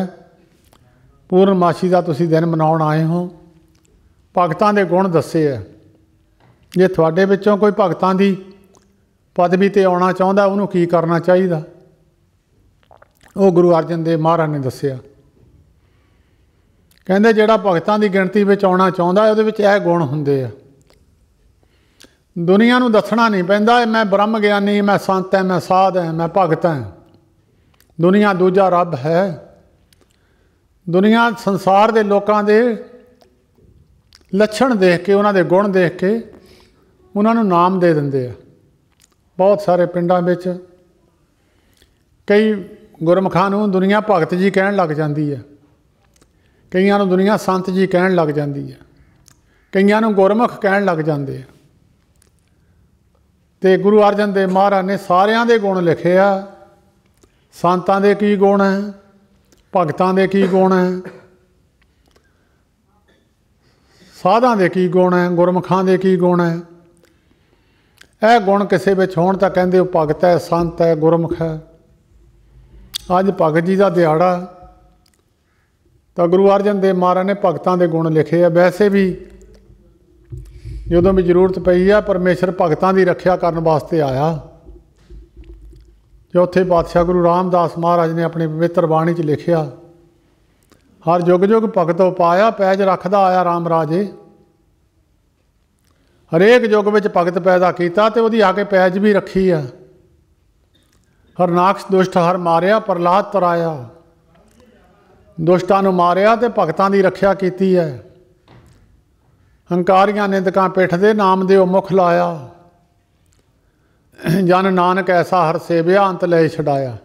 पूर्णमासी का तुसीं दिन मनाउण आए हो। भगतां दे गुण दसे है। जे तुहाडे विचों कोई भगतां दी पदवी ते आउणा चाहुंदा, उहनूं की करना चाहिए, वो गुरु अर्जन देव महाराज ने दस्सिया। कहंदे जिहड़ा भगतां दी गिणती विच आउणा चाहुंदा, उहदे विच इह गुण हुंदे आ। दुनिया नूं दसना नहीं पैंदा मैं ब्रह्म ज्ञानी, मैं संत है, मैं साध है, मैं भगत है। दुनिया दूजा रब है। दुनिया संसार के लोगों के लक्षण देख के, उन्होंने गुण देख के उन्होंने नाम दे देंगे। बहुत सारे पिंडां विच कई गुरमुखां नूं दुनिया भगत जी कहण लग जाती है, कईयां नूं दुनिया संत जी कहण लग जाती है, कईयां नूं गुरमुख कहण लग जाते हैं। तो गुरु अर्जन देव महाराज ने सारियां दे गुण लिखे आ। संतां दे की गुण है, भगतां दे की गुण है, साधां दे की गुण है, गुरमुखां दे की गुण है। यह गुण किसी विच होण तां कहंदे वो भगत है, संत है, गुरमुख है। अज भगत जी का दिहाड़ा, तो गुरु अर्जन देव महाराज ने भगतां दे गुण लिखे आ। वैसे भी जदों भी जरूरत पई है, परमेश्वर भगतां की रखिया करने वास्ते आया। चौथे पातशाह गुरु रामदास महाराज ने अपनी पवित्र बाणी च लिखिया, हर जुग जुग भगत उपाया पैज रखदा आया राम राजे। हरेक युग विच भगत पैदा किया तो वही आके पैज भी रखी है। हरनाक्ष दुष्ट हर मारिया प्रहलाद तराया। दुष्टां नूं मारिया तो भगतां दी रखिया की है। हंकारियां निंदकां पिठ दे नाम दे मुख लाया। जन नानक ऐसा हर सेविया अंत ले छड़ाया।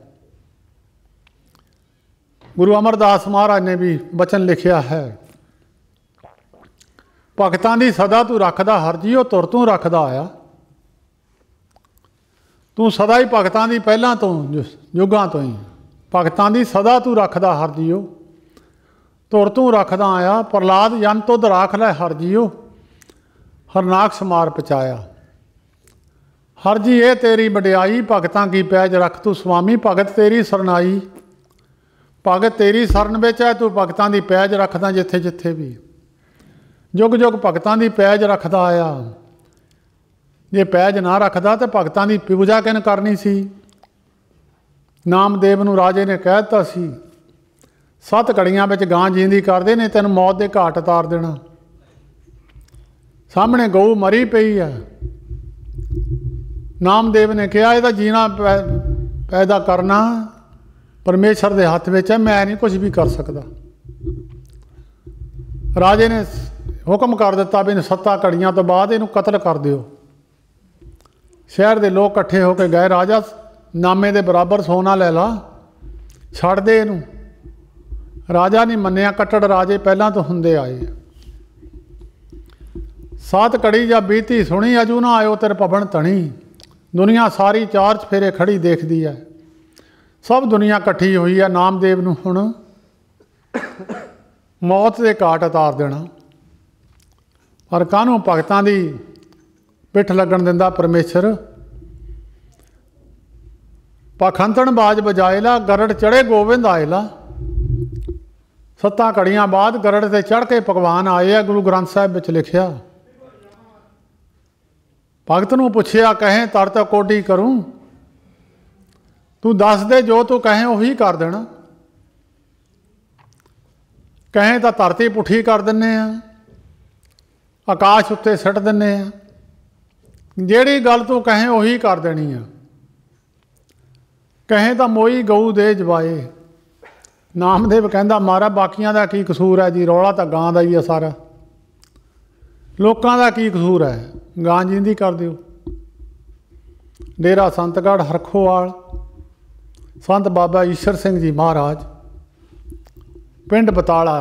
गुरु अमरदास महाराज ने भी वचन लिखिया है, भगतां दी सदा तू रखदा हर जीओ तुर तू रखदा आया। तू सदा ही भगतां दी पहलां तो युगां तो ही भगतां दी सदा तू रखदा हर जीओ तुर तू रखदा आया। प्रहलाद जन तुध राख लै हर जीओ हरनाक्ष मार पचाया। हर जी ये तेरी वडियाई भगतां की पैज रख तू स्वामी। भगत तेरी सरनाई भगत तेरी सरन विच है। तू भगतां दी पैज रखदा जिथे जिथे भी जुग जुग भगतां दी पैज रखदा आया। जे पैज ना रखदा तो भगतां दी पूजा किन करनी सी। नामदेव नूं राजे ने कह दिता सी 7 घड़ियां विच गां जींदी कर दे नहीं तैनूं मौत दे घाट उतार देना। सामने गऊ मरी पई है। नामदेव ने कहा यह जीना पैदा करना परमेश्वर के हथ में है, मैं नहीं कुछ भी कर सकता। राजे ने हुक्म कर दिता भी 7 घड़ियां तो बाद इनू कतल कर दिओ। शहर के लोग इकट्ठे होकर गए, राजा नामे के बराबर सोना ले ला, छड़ दे इनू। राजा नहीं मन्निया, कट्टड़ राजे पहला तो हुंदे आए। 7 घड़ी जब बीती सुनी अजू ना आयो तेरे पवन तणी। दुनिया सारी 4 चफेरे खड़ी देखती है, सब दुनिया इकट्ठी हुई है। नामदेव नूं हुण मौत के घाट उतार देना। पर काहनूं भगतां दी पिठ लगन दिंदा परमेश्वर। पाखंतन बाज बजाए ला गरड़ चढ़े गोविंद आए ला। 7 घड़ियां बाद गरड़ से चढ़ के भगवान आए है। गुरु ग्रंथ साहिब विच लिखिया। भगत नूं पुछया कहें तरत कोडी करूं। तू दस दे जो तू कहें उही कर देना। कहें तो धरती पुठी कर दिन्ने आ, आकाश उत्ते सिट दिन्ने आ। जिहड़ी गल तू कहें उही कर देनी आ। कहें तो मोई गऊ दे जवाए। नामदेव कहंदा महाराज बाकियां दा की कसूर है जी, रौला तो गां दा ही है सारा। लोकां दा की कसूर है, गां जींदी कर दिओ। डेरा संतगढ़ हरखोवाल संत बाबा ईश्वर सिंह जी महाराज पिंड बताला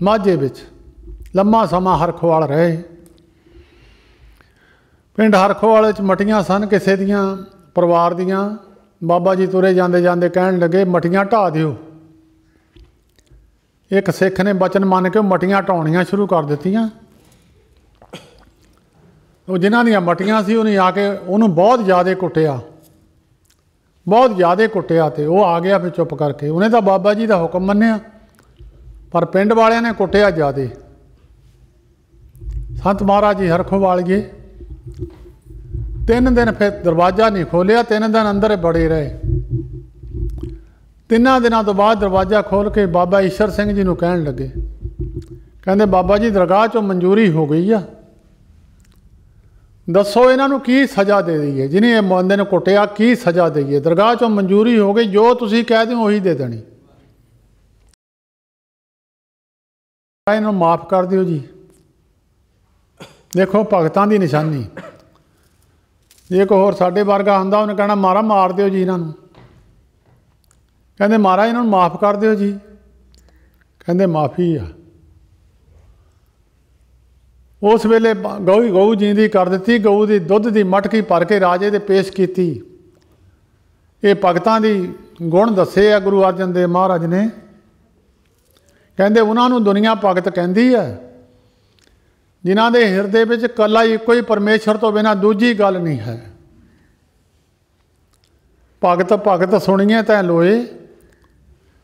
माझे विच लम्मा समा हरखोवाल रहे। पिंड हरखोवाल मटियां सन किसी दियां परिवार दियां। बाबा जी तुरे जाते जाते कहन लगे मटियां ढा दिओ। एक सिख ने बचन मन के मटियां ढाउणियां शुरू कर दित्तियां। जिन्हां दियां मटियां सी उन्हें आके उन्होंने बहुत ज़्यादा कुटिया, बहुत ज़्यादा कुटिया। तो वह आ गया फिर चुप करके। उन्हें तो बाबा जी का हुक्म मन्निया पर पिंड वालियां ने कुटिया ज़्यादा। संत महाराज जी हरखोवालिए 3 दिन फिर दरवाज़ा नहीं खोलिया। 3 दिन अंदर बड़े रहे। 3 दिनों तो बाद दरवाज़ा खोल के बाबा ईश्वर सिंह जी को कहन लगे, कहते बाबा जी दरगाह चों मंजूरी हो गई है, दसो इन्हों की सज़ा दे दईए। जिन्हें ये बंदे ने कुटिया की सज़ा दईए। दरगाह चों मंजूरी हो गई, जो तुसीं कह दो उही दे देनी। इन्हों माफ़ कर दिओ जी। देखो भगतां दी निशानी। जे कोई होर साडे वर्गा हुंदा उन्हें कहना मारा मार दिओ जी इन्हों। कहते महाराज इन्हों माफ़ कर दिओ जी। कहते माफ़ी आ। उस वेले गऊ जींदी कर दी। गऊ की दुध की मटकी भर के राजे दे पेश की। ये भगतां दी गुण दसे है गुरु अर्जन देव महाराज ने। कहते उन्होंने दुनिया भगत कहती है जिन्हां दे हिरदे विच कला एको ही परमेश्वर तो बिना दूजी गल नहीं है। भगत भगत सुनिए तै लोए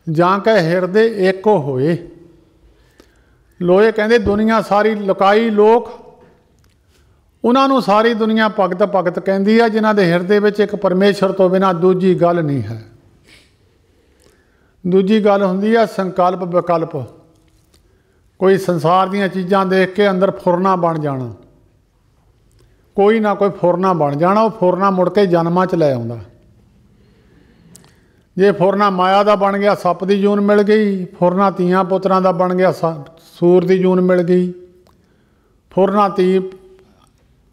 जां कै हिरदे एको होए। लोए कहते दुनिया सारी लुकाई लोक उन्होंने सारी दुनिया भगत भगत कहती है जिन्हों के हिरदे में एक परमेश्वर तो बिना दूजी गल नहीं है। दूजी गल होंदी है संकल्प विकल्प। कोई संसार दीयां चीज़ां देख के अंदर फुरना बन जाना, कोई ना कोई फुरना बन जाना। वो फुरना मुड़ के जन्मां च लै आउंदा। जे फुरना माया का बन गया, सप की जून मिल गई। फुरना धीआं पुत्रां का बन गया, सूर की जून मिल गई। फुरना धी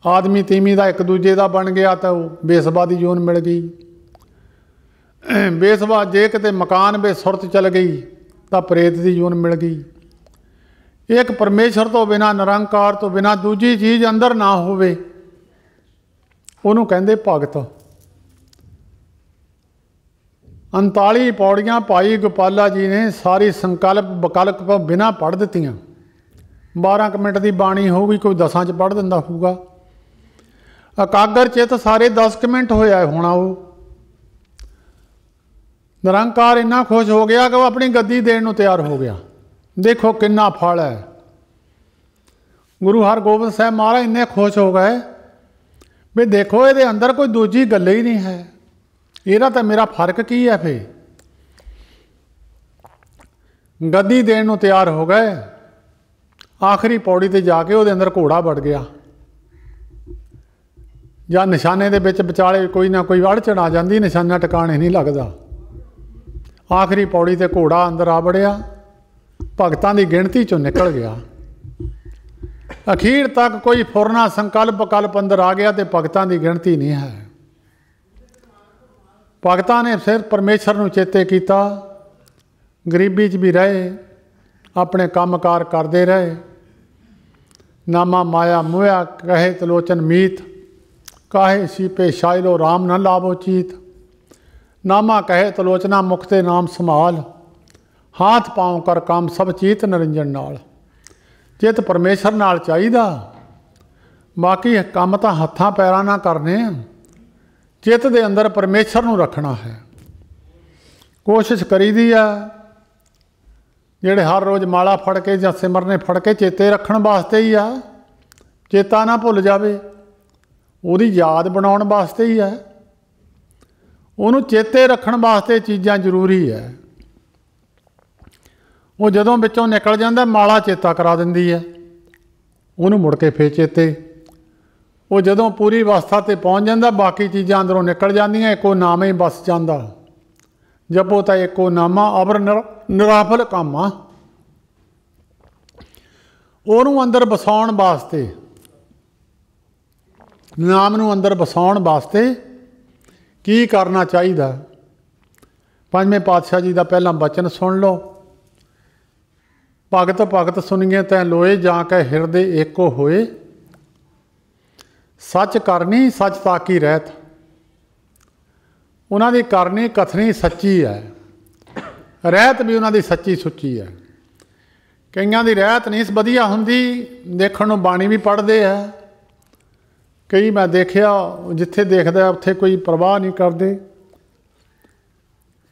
आदमी तीमी का एक दूजे का बन गया तो बेसबा की जून मिल गई। बेसबा जे किते मकान बेसुरत चल गई तो प्रेत की जून मिल गई। एक परमेश्वर तो बिना, निरंकार तो बिना दूजी चीज़ अंदर ना होवे, उन्होंने कहते भगत। 39 पौड़ियाँ भाई गोपाला जी ने सारी संकल्प विकल्प बिना पढ़ दित्तियां। 12 मिनट की बाणी होगी, कोई 10 च पढ़ दिंदा होगा। एकागर चित सारे 10 मिनट होया होना। वो निरंकार इन्ना खुश हो गया कि वो अपनी गद्दी देने तैयार हो गया। देखो कितना फल है। गुरु हरगोबिंद साहब महाराज इन्ने खुश हो गए भी देखो ये अंदर कोई दूजी गल ही नहीं है, ਇਹਦਾ तो मेरा फर्क की है। फिर गद्दी देने को तैयार हो गए। आखिरी पौड़ी ते जाके वो अंदर घोड़ा वड़ गया, या निशाने दे विच विचाले कोई ना कोई अड़चन आ जाती, निशाना टिकाने नहीं लगता। आखिरी पौड़ी ते घोड़ा अंदर आ वड़िया, भगतां दी गिणती चों निकल गया। अखीर तक कोई फुरना संकल्प विकल्प अंदर आ गया तो भगतां दी गिणती नहीं है। भगतां ने फिर परमेश्वर नूं चेते किया, गरीबी च भी रहे, अपने काम कार करते रहे। नामा माया मुया कहे तलोचन मीत, काहे सीपे शायलो राम न लाभो चीत। नामा कहे तलोचना मुक्ते नाम संभाल, हाथ पाँव कर काम सब चीत निरंजन नाल। चित परमेश्वर नाल चाहिदा, बाकी काम तो हत्थां पैरां ना करने। चित दे अंदर परमेश्वर नूं रखना है। कोशिश करीदी है जेड़े हर रोज़ माला फड़ के या सिमरने फड़ के चेते रखण वास्ते ही आ, चेता ना भुल जावे, उहदी याद बनाउण वास्ते ही है। उहनूं चेते रखण वास्ते चीज़ां जरूरी है। वो जदों विचों निकल जांदा माला चेता करा दिंदी है, उहनूं मुड़ के फिर चेते। वो जदों पूरी अवस्था ते पहुँच जाता बाकी चीज़ां अंदरों निकल जांदियां, एको नाम ही बस जाता। जपो तो एको नामा अबर निराफल काम आ। उहनूं अंदर बसाउण वास्ते, नाम नूं अंदर बसाउण वास्ते की करना चाहिए। पंजवें पातशाह जी का पहला बचन सुन लो। भगत भगत सुनिए तैं लोए, जाके हिरदे एको होए। सच करनी सच ताकी रहत। उन्हां दी करनी कथनी सच्ची है, रहत भी उन्हां दी सच्ची सुच्ची है। कईयां दी रहत नहीं वधिया हुंदी, देखण नूं बाणी भी पढ़दे है। कई मैं देखिया जिथे देखदा उत्थे कोई परवाह नहीं करते,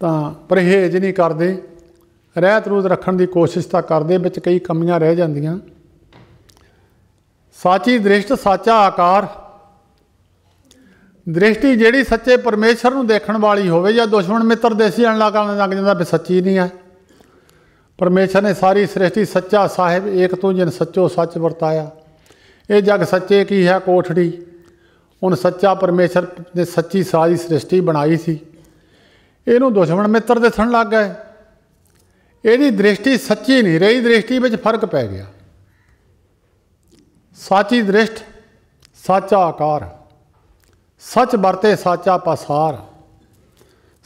तां परहेज नहीं करते, रहत रूत रखण दी कोशिश तां करदे, विच कई कमियां रह जांदियां। साची दृष्ट साचा आकार, दृष्टि जिहड़ी सच्चे परमेश्वर नूं देखण वाली होवे, या दुश्मन मित्र देसी लग जांदा भी सच्ची नहीं है। परमेश्वर ने सारी सृष्टि सच्चा साहिब एक तू जिन सच्चो सच वरताया। ये जग सच्चे की है कोठड़ी, उन सच्चा परमेश्वर ने सच्ची सारी सृष्टि बनाई सी, इहनूं दुश्मन मित्र दिसण लग गए। ਇਹਦੀ दृष्टि सच्ची नहीं रही, दृष्टि में फर्क पै गया। साची दृष्ट साचा आकार, सच बरते साचा पसार।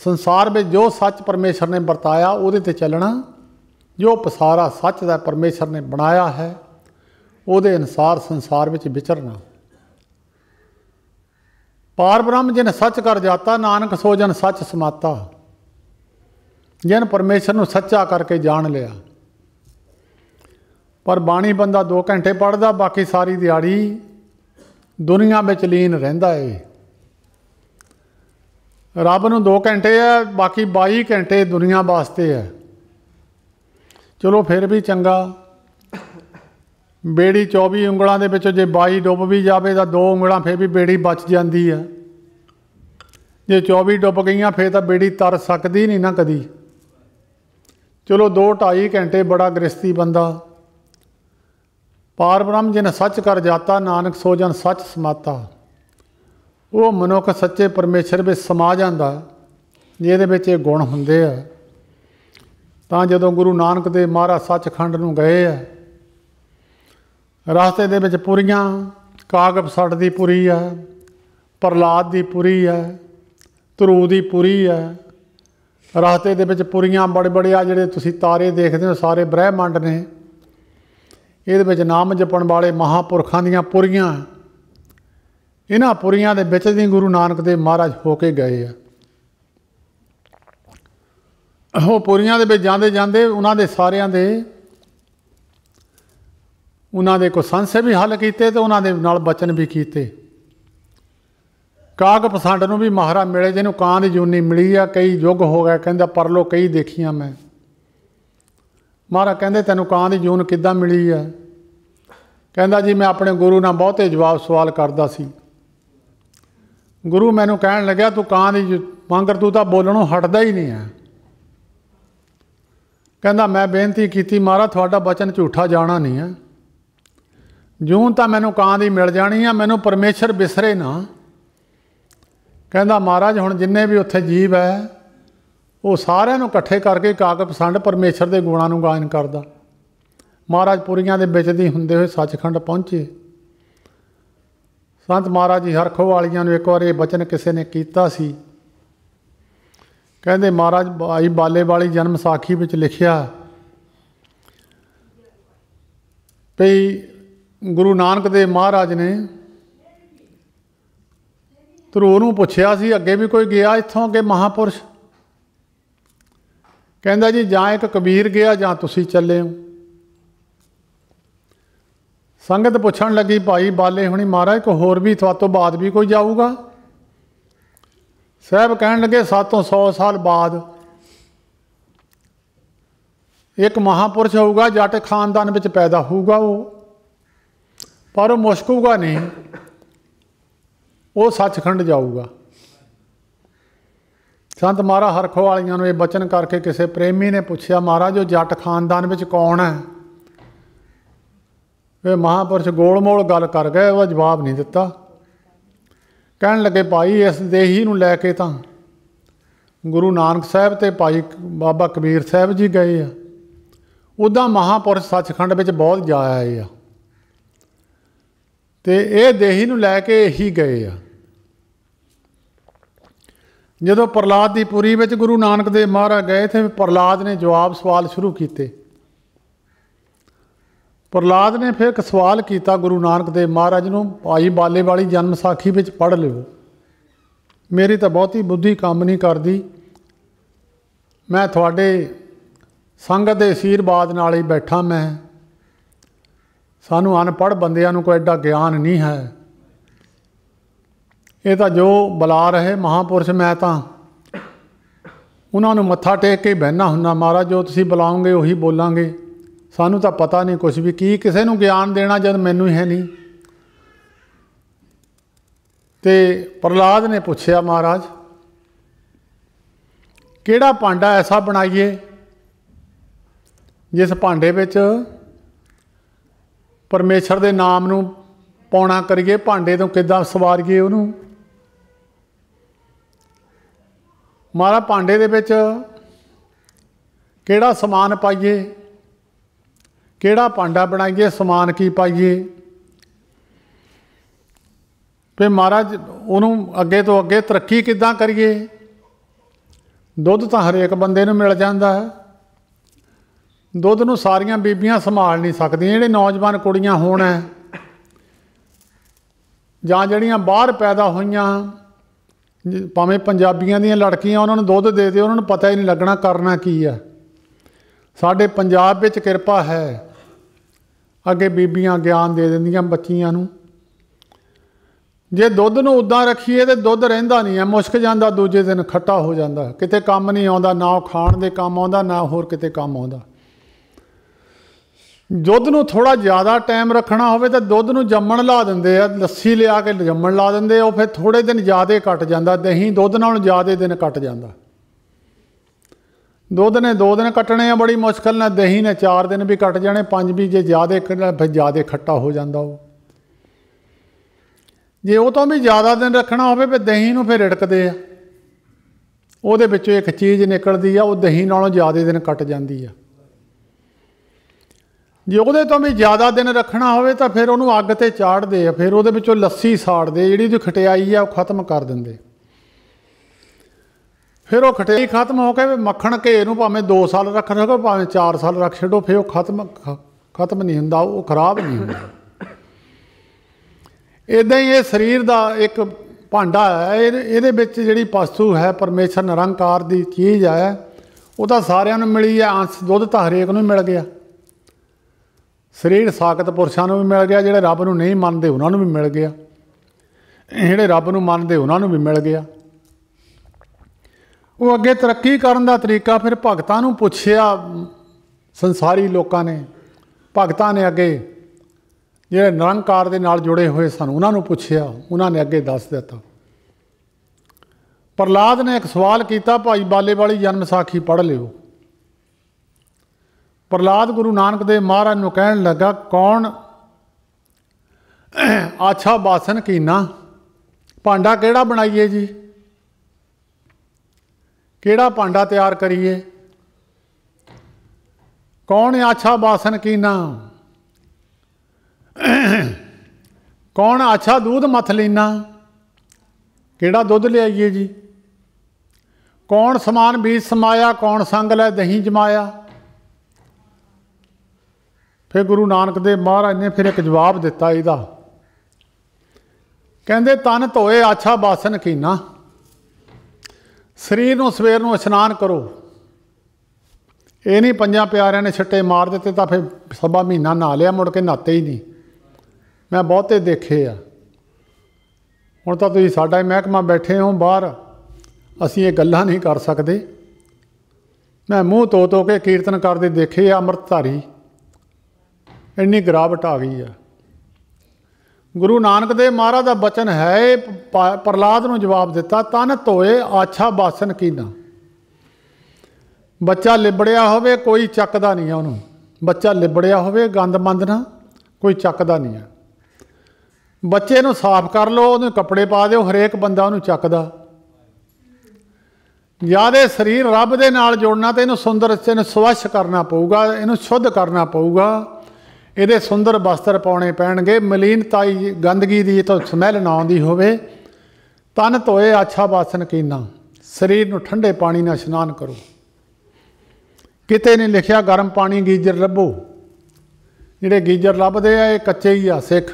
संसार में जो सच परमेश्वर ने बरताया उहदे ते चलना, जो पसारा सच का परमेश्वर ने बनाया है उहदे अनुसार संसार में विचरना। पार ब्रह्म जिन सच कर जाता, नानक सो जन सच समाता। जिन परमेश्वर नूं सच्चा करके जान लिया। पर बाणी बंदा 2 घंटे पढ़दा, बाकी सारी दिहाड़ी दुनिया में लीन रहिंदा है। रब नूं 2 घंटे है, बाकी 22 घंटे दुनिया वास्ते है। चलो फिर भी चंगा, बेड़ी 24 उंगलों के विचों जे 22 डुब भी जाए तो 2 उंगलों फिर भी बेड़ी बच जाती है। जे 24 डुब गई फिर तो बेड़ी तर सकती नहीं ना कदी। चलो 2-2.5 घंटे बड़ा गृहस्थी बंदा पार ब्रह्म जिन सच कर जाता, नानक सो जन सच समाता। वो मनुख सच्चे परमेश्वर ਵਿੱਚ ਸਮਾ ਜਾਂਦਾ ਜਿਹਦੇ ਵਿੱਚ ਇਹ ਗੁਣ ਹੁੰਦੇ ਆ। ਤਾਂ ਜਦੋਂ ਗੁਰੂ ਨਾਨਕ ਦੇਵ ਮਹਾਰਾਜ ਸੱਚਖੰਡ ਨੂੰ ਗਏ ਆ, ਰਸਤੇ ਦੇ ਵਿੱਚ ਪੁਰੀਆਂ, ਕਾਗਭਸੜ ਦੀ ਪੁਰੀ ਆ, ਪ੍ਰਹਲਾਦ ਦੀ ਪੁਰੀ ਆ, ਧਰੂ ਦੀ ਪੁਰੀ ਆ। ਰਸਤੇ ਦੇ ਵਿੱਚ ਪੁਰੀਆਂ ਬੜੇ ਬੜੇ ਆ ਜਿਹੜੇ ਤੁਸੀਂ ਤਾਰੇ ਦੇਖਦੇ ਹੋ, ਸਾਰੇ ਬ੍ਰਹਿਮੰਡ ਨੇ। ਇਹਦੇ ਵਿੱਚ ਨਾਮ ਜਪਣ ਵਾਲੇ ਮਹਾਂਪੁਰਖਾਂ ਦੀਆਂ ਪੁਰੀਆਂ। ਇਹਨਾਂ ਪੁਰੀਆਂ ਦੇ ਵਿੱਚ ਦੀ ਗੁਰੂ ਨਾਨਕ ਦੇਵ ਮਹਾਰਾਜ ਹੋ ਕੇ ਗਏ ਆ। ਉਹ ਪੁਰੀਆਂ ਦੇ ਵਿੱਚ ਜਾਂਦੇ ਜਾਂਦੇ ਉਹਨਾਂ ਦੇ ਸਾਰਿਆਂ ਦੇ ਉਹਨਾਂ ਦੇ ਕੋਈ ਸੰਸ਼ੇ ਵੀ ਹੱਲ ਕੀਤੇ ਅਤੇ ਉਹਨਾਂ ਦੇ ਨਾਲ ਬਚਨ ਵੀ ਕੀਤੇ। ਕਾਗਭਸੰਡ ਨੂੰ ਵੀ ਮਹਾਰਾਜ ਮਿਲੇ, ਜਿਹਨੂੰ ਕਾਂ ਦੀ ਜੂਨੀ ਮਿਲੀ ਆ। ਕਈ ਯੁੱਗ ਹੋ ਗਿਆ, ਕਹਿੰਦਾ ਪਰਲੋ ਕਈ ਦੇਖੀਆਂ ਮੈਂ। ਮਹਾਰਾਜ ਕਹਿੰਦੇ ਤੈਨੂੰ ਕਾਂ ਦੀ ਜੂਨ ਕਿੱਦਾਂ ਮਿਲੀ ਆ? ਕਹਿੰਦਾ ਜੀ ਮੈਂ ਆਪਣੇ ਗੁਰੂ ਨਾਲ ਬਹੁਤੇ ਜਵਾਬ ਸਵਾਲ ਕਰਦਾ ਸੀ। ਗੁਰੂ ਮੈਨੂੰ ਕਹਿਣ ਲੱਗਿਆ ਤੂੰ ਕਾਂ ਦੀ ਵਾਂਗਰ ਤੂੰ ਤਾਂ ਬੋਲਣੋਂ ਹਟਦਾ ਹੀ ਨਹੀਂ ਹੈ। ਕਹਿੰਦਾ ਮੈਂ ਬੇਨਤੀ ਕੀਤੀ ਮਹਾਰਾਜ ਤੁਹਾਡਾ ਬਚਨ ਝੂਠਾ ਜਾਣਾ ਨਹੀਂ ਹੈ। ਜੂਨ ਤਾਂ ਮੈਨੂੰ ਕਾਂ ਦੀ ਮਿਲ ਜਾਣੀ ਆ, ਮੈਨੂੰ ਪਰਮੇਸ਼ਰ ਬਿਸਰੇ ਨਾ। ਕਹਿੰਦਾ ਮਹਾਰਾਜ ਹੁਣ ਜਿੰਨੇ ਵੀ ਉੱਥੇ ਜੀਵ ਹੈ ਉਹ ਸਾਰਿਆਂ ਨੂੰ ਇਕੱਠੇ ਕਰਕੇ ਕਾਗਭਸੰਡ ਪਰਮੇਸ਼ਰ ਦੇ ਗੁਣਾਂ ਨੂੰ ਗਾਇਨ ਕਰਦਾ। ਮਹਾਰਾਜ ਪੁਰੀਆਂ ਦੇ ਵਿੱਚ ਦੀ ਹੁੰਦੇ ਹੋਏ ਸੱਚਖੰਡ ਪਹੁੰਚੇ। ਸੰਤ ਮਹਾਰਾਜ ਜੀ ਹਰਖੋ ਵਾਲੀਆਂ ਨੂੰ ਇੱਕ ਵਾਰ ਇਹ ਬਚਨ ਕਿਸੇ ਨੇ ਕੀਤਾ ਸੀ। ਕਹਿੰਦੇ ਮਹਾਰਾਜ ਭਾਈ ਬਾਲੇ ਵਾਲੀ ਜਨਮ ਸਾਖੀ ਵਿੱਚ ਲਿਖਿਆ ਵੀ ਗੁਰੂ ਨਾਨਕ ਦੇਵ ਮਹਾਰਾਜ ਨੇ ਧਰੂ ਨੂੰ ਪੁੱਛਿਆ ਸੀ ਅੱਗੇ ਵੀ ਕੋਈ ਗਿਆ ਇੱਥੋਂ ਅੱਗੇ ਮਹਾਂਪੁਰਸ਼? ਕਹਿੰਦਾ ਜੀ ਜਾਂ ਇੱਕ ਕਬੀਰ ਗਿਆ ਜਾਂ ਤੁਸੀਂ ਚੱਲੇ ਹੋ। ਸੰਗਤ ਪੁੱਛਣ ਲੱਗੀ ਭਾਈ ਬਾਲੇ ਹੁਣੀ ਮਹਾਰਾਜ ਕੋਈ ਹੋਰ ਵੀ ਤੁਹਾਡੇ ਤੋਂ ਬਾਅਦ ਵੀ ਕੋਈ ਜਾਊਗਾ? ਸਾਹਿਬ ਕਹਿਣ ਲੱਗੇ 700 ਸਾਲ ਬਾਅਦ ਇੱਕ ਮਹਾਂਪੁਰਸ਼ ਹੋਊਗਾ, ਜੱਟ ਖਾਨਦਾਨ ਵਿੱਚ ਪੈਦਾ ਹੋਊਗਾ ਉਹ, ਪਰ ਉਹ ਮੁਸ਼ਕੂਗਾ ਨਹੀਂ, ਉਹ ਸੱਚਖੰਡ ਜਾਊਗਾ। ਸੰਤ ਮਹਾਰਾਜ ਹਰਖੋ ਵਾਲੀਆਂ ਨੂੰ ਇਹ ਬਚਨ ਕਰਕੇ ਕਿਸੇ ਪ੍ਰੇਮੀ ਨੇ ਪੁੱਛਿਆ ਮਹਾਰਾਜ ਉਹ ਜੱਟ ਖਾਨਦਾਨ ਵਿੱਚ ਕੌਣ ਹੈ? ਇਹ ਮਹਾਂਪੁਰਸ਼ ਗੋਲ ਮੋਲ ਗੱਲ ਕਰ ਗਏ, ਉਹਦਾ ਜਵਾਬ ਨਹੀਂ ਦਿੱਤਾ। ਕਹਿਣ ਲੱਗੇ ਭਾਈ ਇਸ ਦੇਹੀ ਨੂੰ ਲੈ ਕੇ ਤਾਂ ਗੁਰੂ ਨਾਨਕ ਸਾਹਿਬ ਅਤੇ ਭਾਈ ਬਾਬਾ ਕਬੀਰ ਸਾਹਿਬ ਜੀ ਗਏ ਆ। ਉੱਦਾਂ ਮਹਾਂਪੁਰਸ਼ ਸੱਚਖੰਡ ਵਿੱਚ ਬਹੁਤ ਜਾ ਆਏ ਆ ਅਤੇ ਇਹ ਦੇਹੀ ਨੂੰ ਲੈ ਕੇ ਇਹੀ ਗਏ ਆ। ਜਦੋਂ ਪ੍ਰਹਲਾਦ ਦੀ ਪੁਰੀ ਵਿੱਚ ਗੁਰੂ ਨਾਨਕ ਦੇਵ ਮਹਾਰਾਜ ਗਏ ਤਾਂ ਪ੍ਰਹਲਾਦ ਨੇ ਜਵਾਬ ਸਵਾਲ ਸ਼ੁਰੂ ਕੀਤੇ। ਪ੍ਰਹਲਾਦ ਨੇ ਫਿਰ ਇੱਕ ਸਵਾਲ ਕੀਤਾ ਗੁਰੂ ਨਾਨਕ ਦੇਵ ਮਹਾਰਾਜ ਨੂੰ, ਭਾਈ ਬਾਲੇ ਵਾਲੀ ਜਨਮ ਸਾਖੀ ਵਿੱਚ ਪੜ੍ਹ ਲਿਓ। ਮੇਰੀ ਤਾਂ ਬਹੁਤੀ ਬੁੱਧੀ ਕੰਮ ਨਹੀਂ ਕਰਦੀ, ਮੈਂ ਤੁਹਾਡੇ ਸੰਗਤ ਦੇ ਅਸ਼ੀਰਵਾਦ ਨਾਲ ਹੀ ਬੈਠਾ। ਮੈਂ ਸਾਨੂੰ ਅਨਪੜ੍ਹ ਬੰਦਿਆਂ ਨੂੰ ਕੋਈ ਐਡਾ ਗਿਆਨ ਨਹੀਂ ਹੈ। ਇਹ ਤਾਂ ਜੋ ਬੁਲਾ ਰਹੇ ਮਹਾਂਪੁਰਸ਼ ਮੈਂ ਤਾਂ ਉਹਨਾਂ ਨੂੰ ਮੱਥਾ ਟੇਕ ਕੇ ਬਹਿਣਾ ਹੁੰਦਾ। ਮਹਾਰਾਜ ਜੋ ਤੁਸੀਂ ਬੁਲਾਓਗੇ ਉਹੀ ਬੋਲਾਂਗੇ, ਸਾਨੂੰ ਤਾਂ ਪਤਾ ਨਹੀਂ ਕੁਛ ਵੀ। ਕੀ ਕਿਸੇ ਨੂੰ ਗਿਆਨ ਦੇਣਾ ਜਦ ਮੈਨੂੰ ਹੀ ਹੈ ਨਹੀਂ। ਅਤੇ ਪ੍ਰਹਲਾਦ ਨੇ ਪੁੱਛਿਆ ਮਹਾਰਾਜ ਕਿਹੜਾ ਭਾਂਡਾ ਐਸਾ ਬਣਾਈਏ ਜਿਸ ਭਾਂਡੇ ਵਿੱਚ ਪਰਮੇਸ਼ਰ ਦੇ ਨਾਮ ਨੂੰ ਪਾਉਣਾ ਕਰੀਏ, ਭਾਂਡੇ ਤੋਂ ਕਿੱਦਾਂ ਸਵਾਰੀਏ ਉਹਨੂੰ। ਮਹਾਰਾਜ ਭਾਂਡੇ ਦੇ ਵਿੱਚ ਕਿਹੜਾ ਸਮਾਨ ਪਾਈਏ, ਕਿਹੜਾ ਭਾਂਡਾ ਬਣਾਈਏ, ਸਮਾਨ ਕੀ ਪਾਈਏ। ਫਿਰ ਮਹਾਰਾਜ ਉਹਨੂੰ ਅੱਗੇ ਤੋਂ ਅੱਗੇ ਤਰੱਕੀ ਕਿੱਦਾਂ ਕਰੀਏ। ਦੁੱਧ ਤਾਂ ਹਰੇਕ ਬੰਦੇ ਨੂੰ ਮਿਲ ਜਾਂਦਾ ਹੈ, ਦੁੱਧ ਨੂੰ ਸਾਰੀਆਂ ਬੀਬੀਆਂ ਸੰਭਾਲ ਨਹੀਂ ਸਕਦੀਆਂ। ਜਿਹੜੇ ਨੌਜਵਾਨ ਕੁੜੀਆਂ ਹੋਣ ਜਾਂ ਜਿਹੜੀਆਂ ਬਾਹਰ ਪੈਦਾ ਹੋਈਆਂ ਭਾਵੇਂ ਪੰਜਾਬੀਆਂ ਦੀਆਂ ਲੜਕੀਆਂ, ਉਹਨਾਂ ਨੂੰ ਦੁੱਧ ਦੇ ਦਿਓ, ਉਹਨਾਂ ਨੂੰ ਪਤਾ ਹੀ ਨਹੀਂ ਲੱਗਣਾ ਕਰਨਾ ਕੀ ਆ। ਸਾਡੇ ਪੰਜਾਬ ਵਿੱਚ ਕਿਰਪਾ ਹੈ, ਅੱਗੇ ਬੀਬੀਆਂ ਗਿਆਨ ਦੇ ਦਿੰਦੀਆਂ ਬੱਚੀਆਂ ਨੂੰ। ਜੇ ਦੁੱਧ ਨੂੰ ਉੱਦਾਂ ਰੱਖੀਏ ਤਾਂ ਦੁੱਧ ਰਹਿੰਦਾ ਨਹੀਂ ਹੈ, ਮੁਸ਼ਕ ਜਾਂਦਾ, ਦੂਜੇ ਦਿਨ ਖੱਟਾ ਹੋ ਜਾਂਦਾ, ਕਿਤੇ ਕੰਮ ਨਹੀਂ ਆਉਂਦਾ, ਨਾ ਉਹ ਖਾਣ ਦੇ ਕੰਮ ਆਉਂਦਾ, ਨਾ ਹੋਰ ਕਿਤੇ ਕੰਮ ਆਉਂਦਾ। ਦੁੱਧ ਨੂੰ ਥੋੜ੍ਹਾ ਜ਼ਿਆਦਾ ਟਾਈਮ ਰੱਖਣਾ ਹੋਵੇ ਤਾਂ ਦੁੱਧ ਨੂੰ ਜੰਮਣ ਲਾ ਦਿੰਦੇ ਆ, ਲੱਸੀ ਲਿਆ ਕੇ ਜੰਮਣ ਲਾ ਦਿੰਦੇ ਆ, ਉਹ ਫਿਰ ਥੋੜ੍ਹੇ ਦਿਨ ਜ਼ਿਆਦਾ ਕੱਟ ਜਾਂਦਾ। ਦਹੀਂ ਦੁੱਧ ਨਾਲੋਂ ਜ਼ਿਆਦਾ ਦਿਨ ਕੱਟ ਜਾਂਦਾ। दुध ने 2 दिन कट्टने बड़ी मुश्किल ने, दही ने 4 दिन भी कट जाने, 5 भी जे ज़्यादा फिर ज़्यादा खट्टा हो जाता वो। जे वो तो भी ज़्यादा दिन रखना हो फिर दही नूं फिर रिड़कते आ, ਉਹਦੇ ਵਿੱਚੋਂ एक चीज़ निकलती है, वो दही नालों ज़्यादा दिन कट जाती है। जे ਉਹਦੇ तो भी ज़्यादा दिन रखना हो तो फिर ਉਹਨੂੰ ਅੱਗ ਤੇ ਚਾੜਦੇ ਆ, ਫਿਰ ਉਹਦੇ ਵਿੱਚੋਂ ਲੱਸੀ ਸਾੜਦੇ, ਜਿਹੜੀ ਉਹਦੀ ਖਟਿਆਈ ਆ ਉਹ ਖਤਮ ਕਰ ਦਿੰਦੇ। फिर वो खटियाई खत्म हो के मक्खण घे नूं भावें 2 साल रख रखो, भावें 4 साल रख छड्डो, फिर वो खत्म नहीं हुंदा, वो खराब नहीं हुंदा। इदां ही ये शरीर का एक भांडा है, ये जिहड़ी वस्तु है परमेश्वर निरंकार की चीज़ है, वो तो सारिਆਂ ਨੂੰ मिली है। अंश दुध तो हरेक नूं मिल गया, शरीर साकत पुरुषों को भी मिल गया, जिहड़े रब नूं नहीं मनते उन्होंने भी मिल गया, जिहड़े रब नूं मनते उन्होंने भी मिल गया। वो अगे तरक्की करने का तरीका फिर भगतां नूं पुछया, संसारी लोगों ने, भगतां ने अगे जिहड़े निरंकार दे नाल जुड़े हुए सन उन्होंने पुछया, उन्होंने अगे दस दिता। प्रहलाद ने एक सवाल किया, भाई बाले वाली जन्म साखी पढ़ लिओ। प्रहलाद गुरु नानक देव महाराज नूं कहण लगा, कौन आछा बासन कीना, भांडा किहड़ा बनाईए जी, किहड़ा भांडा तैयार करिए, कौन आछा बासन कीना, कौन आछा दूध मथ लीना, किहड़ा दुध लियाइए जी, कौन समान बीज समाया, कौन संग लै दही जमाया। फिर गुरु नानक देव महाराज ने फिर एक जवाब दिता इहदा, कहंदे तन धोए आछा बासन कीना, शरीर नूं सवेर नूं इशनान करो। ये नहीं 5 प्यारिਆਂ ने छट्टे मार दिते तो फिर सवा महीना नहा लिया, मुड़ के नहाते ही नहीं। मैं बहुते देखे आ, हुण तां तुसीं साडा महकमा बैठे हो बाहर, असीं ये गल्लां नहीं कर सकते। मैं मूँह धो के कीर्तन करते देखे अमृतधारी, इन्नी गिरावट आ गई है। गुरु नानक देव महाराज का बचन है, प्रहलाद नूं जवाब दिता, तन धोए आछा बासन कीना। बच्चा लिबड़िया होवे कोई चकदा नहीं है उन्होंने, बच्चा लिबड़िया होवे गंद मंद ना कोई चकदा नहीं है। बच्चे नूं साफ कर लो, उन्हें कपड़े पा दो, हरेक बंदा उन्हें चकदा। ज़्यादा शरीर रब दे नाल जोड़ना तो इनू सुंदर, इनू स्वच्छ करना पऊगा, इनू शुद्ध करना पऊगा, ये सुंदर वस्त्र पाने पैणगे, मलीनताई गंदगी की तो समैल ना आउंदी होवे। तन धोए आछा बासन कीना, शरीर नूं ठंडे पानी नाल इशनान करो। किते नहीं लिखिया गर्म पानी गीजर लभो, जिहड़े गीजर लभदे आ ये कच्चे ही आ सिख।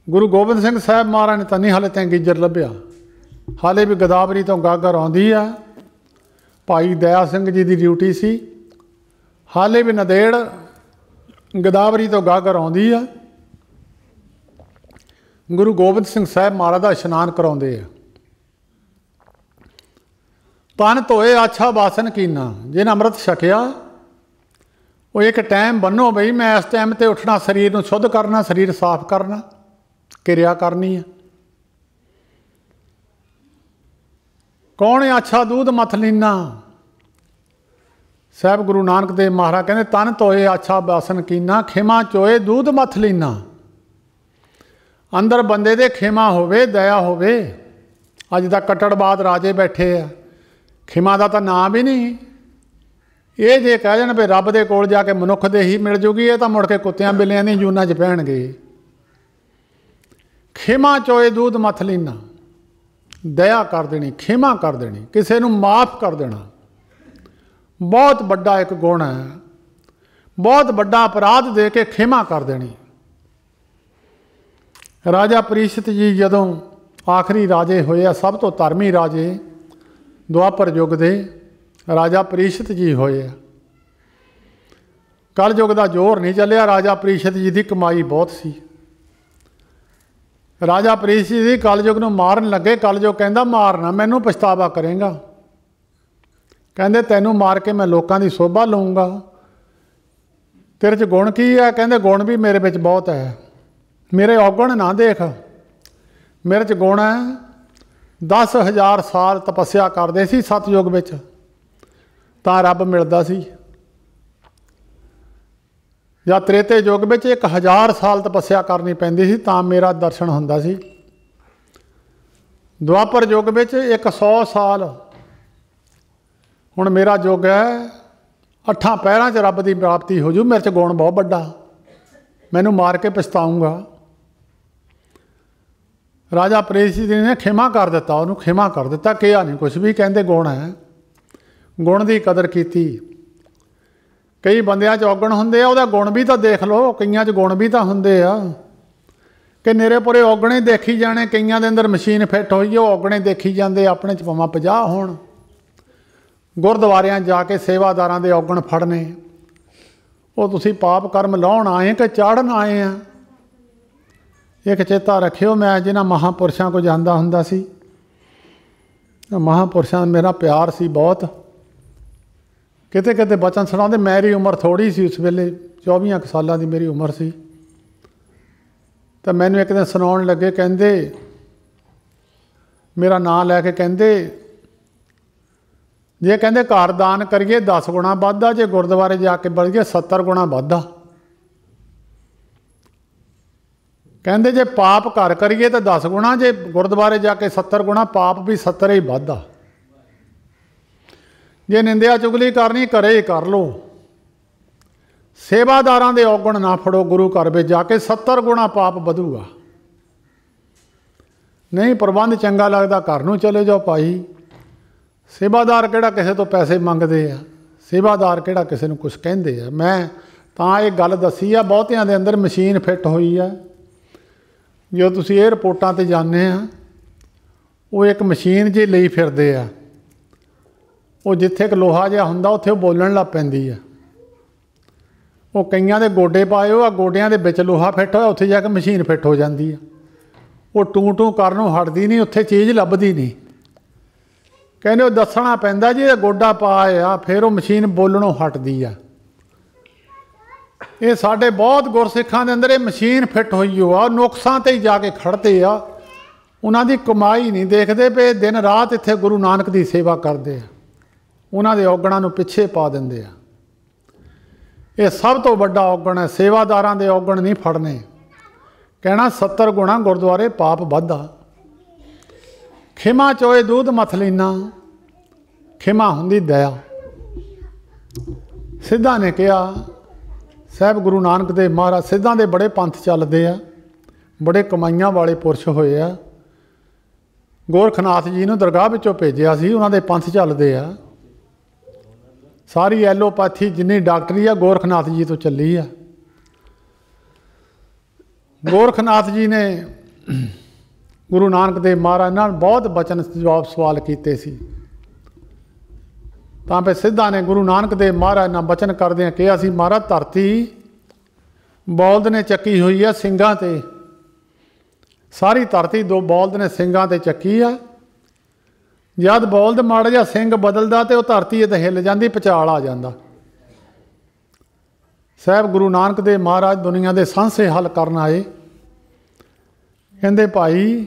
गुरु गोबिंद सिंह साहब महाराज ने तो नहीं हाले तैं गीजर लभ्या, हाले भी गोदावरी तो गागर आउंदी आ। भाई दया सिंह जी की ड्यूटी सी, हाले भी नदेड़ गोदावरी तो गागर आउंदी आ। गुरु गोबिंद सिंह साहब महाराज का इशनान कराउंदे आ। तन धोए आछा बासन कीना, जिन्हें अमृत छकिया वो एक टाइम बनो बई मैं इस टाइम ते उठना, शरीर नूं शुद्ध करना, शरीर साफ करना, क्रिया करनी है। कौन आछा दूध मथ लीना, साहब गुरु नानक देव महाराज कहते तन धोए आछा बासन कीना, खेमा चोए दूध मथ लीना। अंदर बंदे दे खेमा होवे, दया होवे। अज तक कट्टड़बाद राजे बैठे आ, खिमा का तो नाम भी नहीं। ये जे कह जाण भी रब दे कोल जाके मनुख दे ही मिल जूगी, ये तो मुड़ के कुत्तियां बिल्लियां दी जूना च पैणगे। खिमा चोए दूध मथ लीना, दया कर देनी, खिमा कर देनी, किसी नूं माफ़ कर देना, बहुत बड़ा एक गुण है। बहुत बड़ा अपराध दे के खिमा कर देनी। राजा परीक्षित जी जदों आखिरी राजे होए, सब तो धर्मी राजे दुआपर युग दे राजा परीक्षित जी होए। कल युग का जोर नहीं चलिया, राजा परीक्षित जी की कमाई बहुत सी। राजा परीक्षित जी कल युग नूं मारन लगे, कल युग कहंदा मारना, मैनू पछतावा करेगा, कहंदे तैनू मार के मैं लोगों की शोभा लूँगा, तेरे च गुण की है, कहंदे गुण भी मेरे विच बहुत है, मेरे औगण ना देख, मेरे च गुण है। 10,000 साल तपस्या करते सी सतयुग विच, ਤਾਂ ਰੱਬ ਮਿਲਦਾ ਸੀ। ਜਾਂ ਤ੍ਰੇਤੇ ਯੁੱਗ ਵਿੱਚ 1000 ਸਾਲ ਤਪੱਸਿਆ ਕਰਨੀ ਪੈਂਦੀ ਸੀ ਤਾਂ ਮੇਰਾ ਦਰਸ਼ਨ ਹੁੰਦਾ ਸੀ। ਦੁਆਪਰ ਯੁੱਗ ਵਿੱਚ 100 ਸਾਲ। ਹੁਣ ਮੇਰਾ ਯੁੱਗ ਹੈ 8 ਪਹਿਰਾਂ 'ਚ ਰੱਬ ਦੀ ਪ੍ਰਾਪਤੀ ਹੋ ਜੂ। ਮੇਰੇ 'ਚ ਗੁਣ ਬਹੁਤ ਵੱਡਾ, ਮੈਨੂੰ ਮਾਰ ਕੇ ਪਛਤਾਊਂਗਾ। ਰਾਜਾ ਪਰੀਸ਼ਦ ਜੀ ਨੇ ਖਿਮਾ ਕਰ ਦਿੱਤਾ, ਉਹਨੂੰ ਖਿਮਾ ਕਰ ਦਿੱਤਾ, ਕਿਹਾ ਨਹੀਂ ਕੁਛ ਵੀ, ਕਹਿੰਦੇ ਗੁਣ ਹੈ। ਗੁਣ ਦੀ ਕਦਰ ਕੀਤੀ। ਕਈ ਬੰਦਿਆਂ 'ਚ ਔਗਣ ਹੁੰਦੇ ਆ, ਉਹਦਾ ਗੁਣ ਵੀ ਤਾਂ ਦੇਖ ਲਓ। ਕਈਆਂ 'ਚ ਗੁਣ ਵੀ ਤਾਂ ਹੁੰਦੇ ਆ ਕਿ ਨੇਰੇ ਪੁਰੇ ਔਗਣੇ ਦੇਖੀ ਜਾਣੇ। ਕਈਆਂ ਦੇ ਅੰਦਰ ਮਸ਼ੀਨ ਫਿੱਟ ਹੋਈ, ਉਹ ਔਗਣੇ ਦੇਖੀ ਜਾਂਦੇ, ਆਪਣੇ 'ਚ ਭਾਵੇਂ 50 ਹੋਣ। ਗੁਰਦੁਆਰਿਆਂ ਜਾ ਕੇ ਸੇਵਾਦਾਰਾਂ ਦੇ ਔਗਣ ਫੜਨੇ। ਉਹ ਤੁਸੀਂ ਪਾਪ ਕਰਮ ਲਾਉਣ ਆਏ ਕਿ ਚਾੜ੍ਹਨ ਆਏ ਆ। ਇੱਕ ਚੇਤਾ ਰੱਖਿਓ, ਮੈਂ ਜਿਨ੍ਹਾਂ ਮਹਾਂਪੁਰਸ਼ਾਂ ਕੋਲ ਜਾਂਦਾ ਹੁੰਦਾ ਸੀ, ਮਹਾਂਪੁਰਸ਼ਾਂ ਮੇਰਾ ਪਿਆਰ ਸੀ ਬਹੁਤ। ਕਿਤੇ ਕਿਤੇ ਬਚਨ ਸੁਣਾਉਂਦੇ। ਮੇਰੀ ਉਮਰ ਥੋੜ੍ਹੀ ਸੀ ਉਸ ਵੇਲੇ, 24 ਸਾਲਾਂ ਦੀ ਮੇਰੀ ਉਮਰ ਸੀ। ਤਾਂ ਮੈਨੂੰ ਇੱਕ ਦਿਨ ਸੁਣਾਉਣ ਲੱਗੇ, ਕਹਿੰਦੇ ਮੇਰਾ ਨਾਂ ਲੈ ਕੇ ਕਹਿੰਦੇ, ਜੇ ਕਹਿੰਦੇ ਘਰ ਦਾਨ ਕਰੀਏ 10 ਗੁਣਾ ਵੱਧਦਾ, ਜੇ ਗੁਰਦੁਆਰੇ ਜਾ ਕੇ ਬਲੀਏ 70 ਗੁਣਾ ਵੱਧਦਾ। ਕਹਿੰਦੇ ਜੇ ਪਾਪ ਘਰ ਕਰੀਏ ਤਾਂ 10 ਗੁਣਾ, ਜੇ ਗੁਰਦੁਆਰੇ ਜਾ ਕੇ 70 ਗੁਣਾ, ਪਾਪ ਵੀ 70 ਹੀ ਵੱਧਦਾ। ਜੇ ਨਿੰਦਿਆ ਚੁਗਲੀ ਕਰਨੀ ਘਰੇ ਹੀ ਕਰ ਲਓ। ਸੇਵਾਦਾਰਾਂ ਦੇ ਔਗਣ ਨਾ ਫੜੋ, ਗੁਰੂ ਘਰ ਵਿੱਚ ਜਾ ਕੇ 70 ਗੁਣਾ ਪਾਪ ਵਧੂਗਾ। ਨਹੀਂ ਪ੍ਰਬੰਧ ਚੰਗਾ ਲੱਗਦਾ, ਘਰ ਨੂੰ ਚਲੇ ਜਾਓ ਭਾਈ। ਸੇਵਾਦਾਰ ਕਿਹੜਾ ਕਿਸੇ ਤੋਂ ਪੈਸੇ ਮੰਗਦੇ ਆ, ਸੇਵਾਦਾਰ ਕਿਹੜਾ ਕਿਸੇ ਨੂੰ ਕੁਛ ਕਹਿੰਦੇ ਆ। ਮੈਂ ਤਾਂ ਇਹ ਗੱਲ ਦੱਸੀ ਆ, ਬਹੁਤਿਆਂ ਦੇ ਅੰਦਰ ਮਸ਼ੀਨ ਫਿੱਟ ਹੋਈ ਆ। ਜੋ ਤੁਸੀਂ ਏਅਰਪੋਰਟਾਂ 'ਤੇ ਜਾਂਦੇ ਆ, ਉਹ ਇੱਕ ਮਸ਼ੀਨ ਜਿਹੀ ਲਈ ਫਿਰਦੇ ਆ। ਉਹ ਜਿੱਥੇ ਇੱਕ ਲੋਹਾ ਜਿਹਾ ਹੁੰਦਾ, ਉੱਥੇ ਉਹ ਬੋਲਣ ਲੱਗ ਪੈਂਦੀ ਆ। ਉਹ ਕਈਆਂ ਦੇ ਗੋਡੇ ਪਾਏ ਹੋ ਆ, ਗੋਡਿਆਂ ਦੇ ਵਿੱਚ ਲੋਹਾ ਫਿੱਟ ਹੋਇਆ, ਉੱਥੇ ਜਾ ਕੇ ਮਸ਼ੀਨ ਫਿੱਟ ਹੋ ਜਾਂਦੀ ਆ। ਉਹ ਟੂੰ ਟੂੰ ਕਰਨੋਂ ਹਟਦੀ ਨਹੀਂ, ਉੱਥੇ ਚੀਜ਼ ਲੱਭਦੀ ਨਹੀਂ। ਕਹਿੰਦੇ ਉਹ ਦੱਸਣਾ ਪੈਂਦਾ ਜੀ ਇਹ ਗੋਡਾ ਪਾਇਆ, ਫਿਰ ਉਹ ਮਸ਼ੀਨ ਬੋਲਣੋਂ ਹਟਦੀ ਆ। ਇਹ ਸਾਡੇ ਬਹੁਤ ਗੁਰਸਿੱਖਾਂ ਦੇ ਅੰਦਰ ਇਹ ਮਸ਼ੀਨ ਫਿੱਟ ਹੋਈ ਹੋ ਆ। ਨੁਕਸਾਂ 'ਤੇ ਹੀ ਜਾ ਕੇ ਖੜ੍ਹਦੇ ਆ, ਉਹਨਾਂ ਦੀ ਕਮਾਈ ਨਹੀਂ ਦੇਖਦੇ ਪਏ। ਦਿਨ ਰਾਤ ਇੱਥੇ ਗੁਰੂ ਨਾਨਕ ਦੀ ਸੇਵਾ ਕਰਦੇ ਆ, ਉਹਨਾਂ ਦੇ ਔਗਣਾਂ ਨੂੰ ਪਿੱਛੇ ਪਾ ਦਿੰਦੇ ਆ। ਇਹ ਸਭ ਤੋਂ ਵੱਡਾ ਔਗਣ ਹੈ। ਸੇਵਾਦਾਰਾਂ ਦੇ ਔਗਣ ਨਹੀਂ ਫੜਨੇ। ਕਹਿਣਾ 70 ਗੁਣਾ ਗੁਰਦੁਆਰੇ ਪਾਪ ਵੱਧਦਾ। ਖਿਮਾ ਚੋਏ ਦੂਧ ਮਥਲੀਨਾ, ਖਿਮਾ ਹੁੰਦੀ ਦਇਆ। ਸਿੱਧਾਂ ਨੇ ਕਿਹਾ, ਸਾਹਿਬ ਗੁਰੂ ਨਾਨਕ ਦੇਵ ਮਹਾਰਾਜ, ਸਿੱਧਾਂ ਦੇ ਬੜੇ ਪੰਥ ਚੱਲਦੇ ਆ, ਬੜੇ ਕਮਾਈਆਂ ਵਾਲੇ ਪੁਰਸ਼ ਹੋਏ ਆ। ਗੋਰਖਨਾਥ ਜੀ ਨੂੰ ਦਰਗਾਹ ਵਿੱਚੋਂ ਭੇਜਿਆ ਸੀ, ਉਹਨਾਂ ਦੇ ਪੰਥ ਚੱਲਦੇ ਆ। ਸਾਰੀ ਐਲੋਪੈਥੀ ਜਿੰਨੀ ਡਾਕਟਰੀ ਆ ਗੋਰਖਨਾਥ ਜੀ ਤੋਂ ਚੱਲੀ ਆ। ਗੋਰਖਨਾਥ ਜੀ ਨੇ ਗੁਰੂ ਨਾਨਕ ਦੇਵ ਮਹਾਰਾਜ ਨਾਲ ਬਹੁਤ ਬਚਨ ਜਵਾਬ ਸਵਾਲ ਕੀਤੇ ਸੀ। ਤਾਂ ਫਿਰ ਸਿੱਧਾਂ ਨੇ ਗੁਰੂ ਨਾਨਕ ਦੇਵ ਮਹਾਰਾਜ ਨਾਲ ਬਚਨ ਕਰਦਿਆਂ ਕਿਹਾ ਸੀ, ਮਹਾਰਾਜ ਧਰਤੀ ਬੌਲਦ ਨੇ ਚੱਕੀ ਹੋਈ ਆ ਸਿੰਘਾਂ 'ਤੇ। ਸਾਰੀ ਧਰਤੀ 2 ਬੌਲਦ ਨੇ ਸਿੰਘਾਂ 'ਤੇ ਚੱਕੀ ਆ। ਜਦ ਬੌਲਦ ਮਾੜਾ ਜਿਹਾ ਸਿੰਘ ਬਦਲਦਾ ਤੇ ਉਹ ਧਰਤੀ ਤੇ ਹਿੱਲ ਜਾਂਦੀ, ਭੁਚਾਲ ਆ ਜਾਂਦਾ। ਸਾਹਿਬ ਗੁਰੂ ਨਾਨਕ ਦੇਵ ਮਹਾਰਾਜ ਦੁਨੀਆ ਦੇ ਸਾਂਸੇ ਹੱਲ ਕਰਨ ਆਏ। ਕਹਿੰਦੇ ਭਾਈ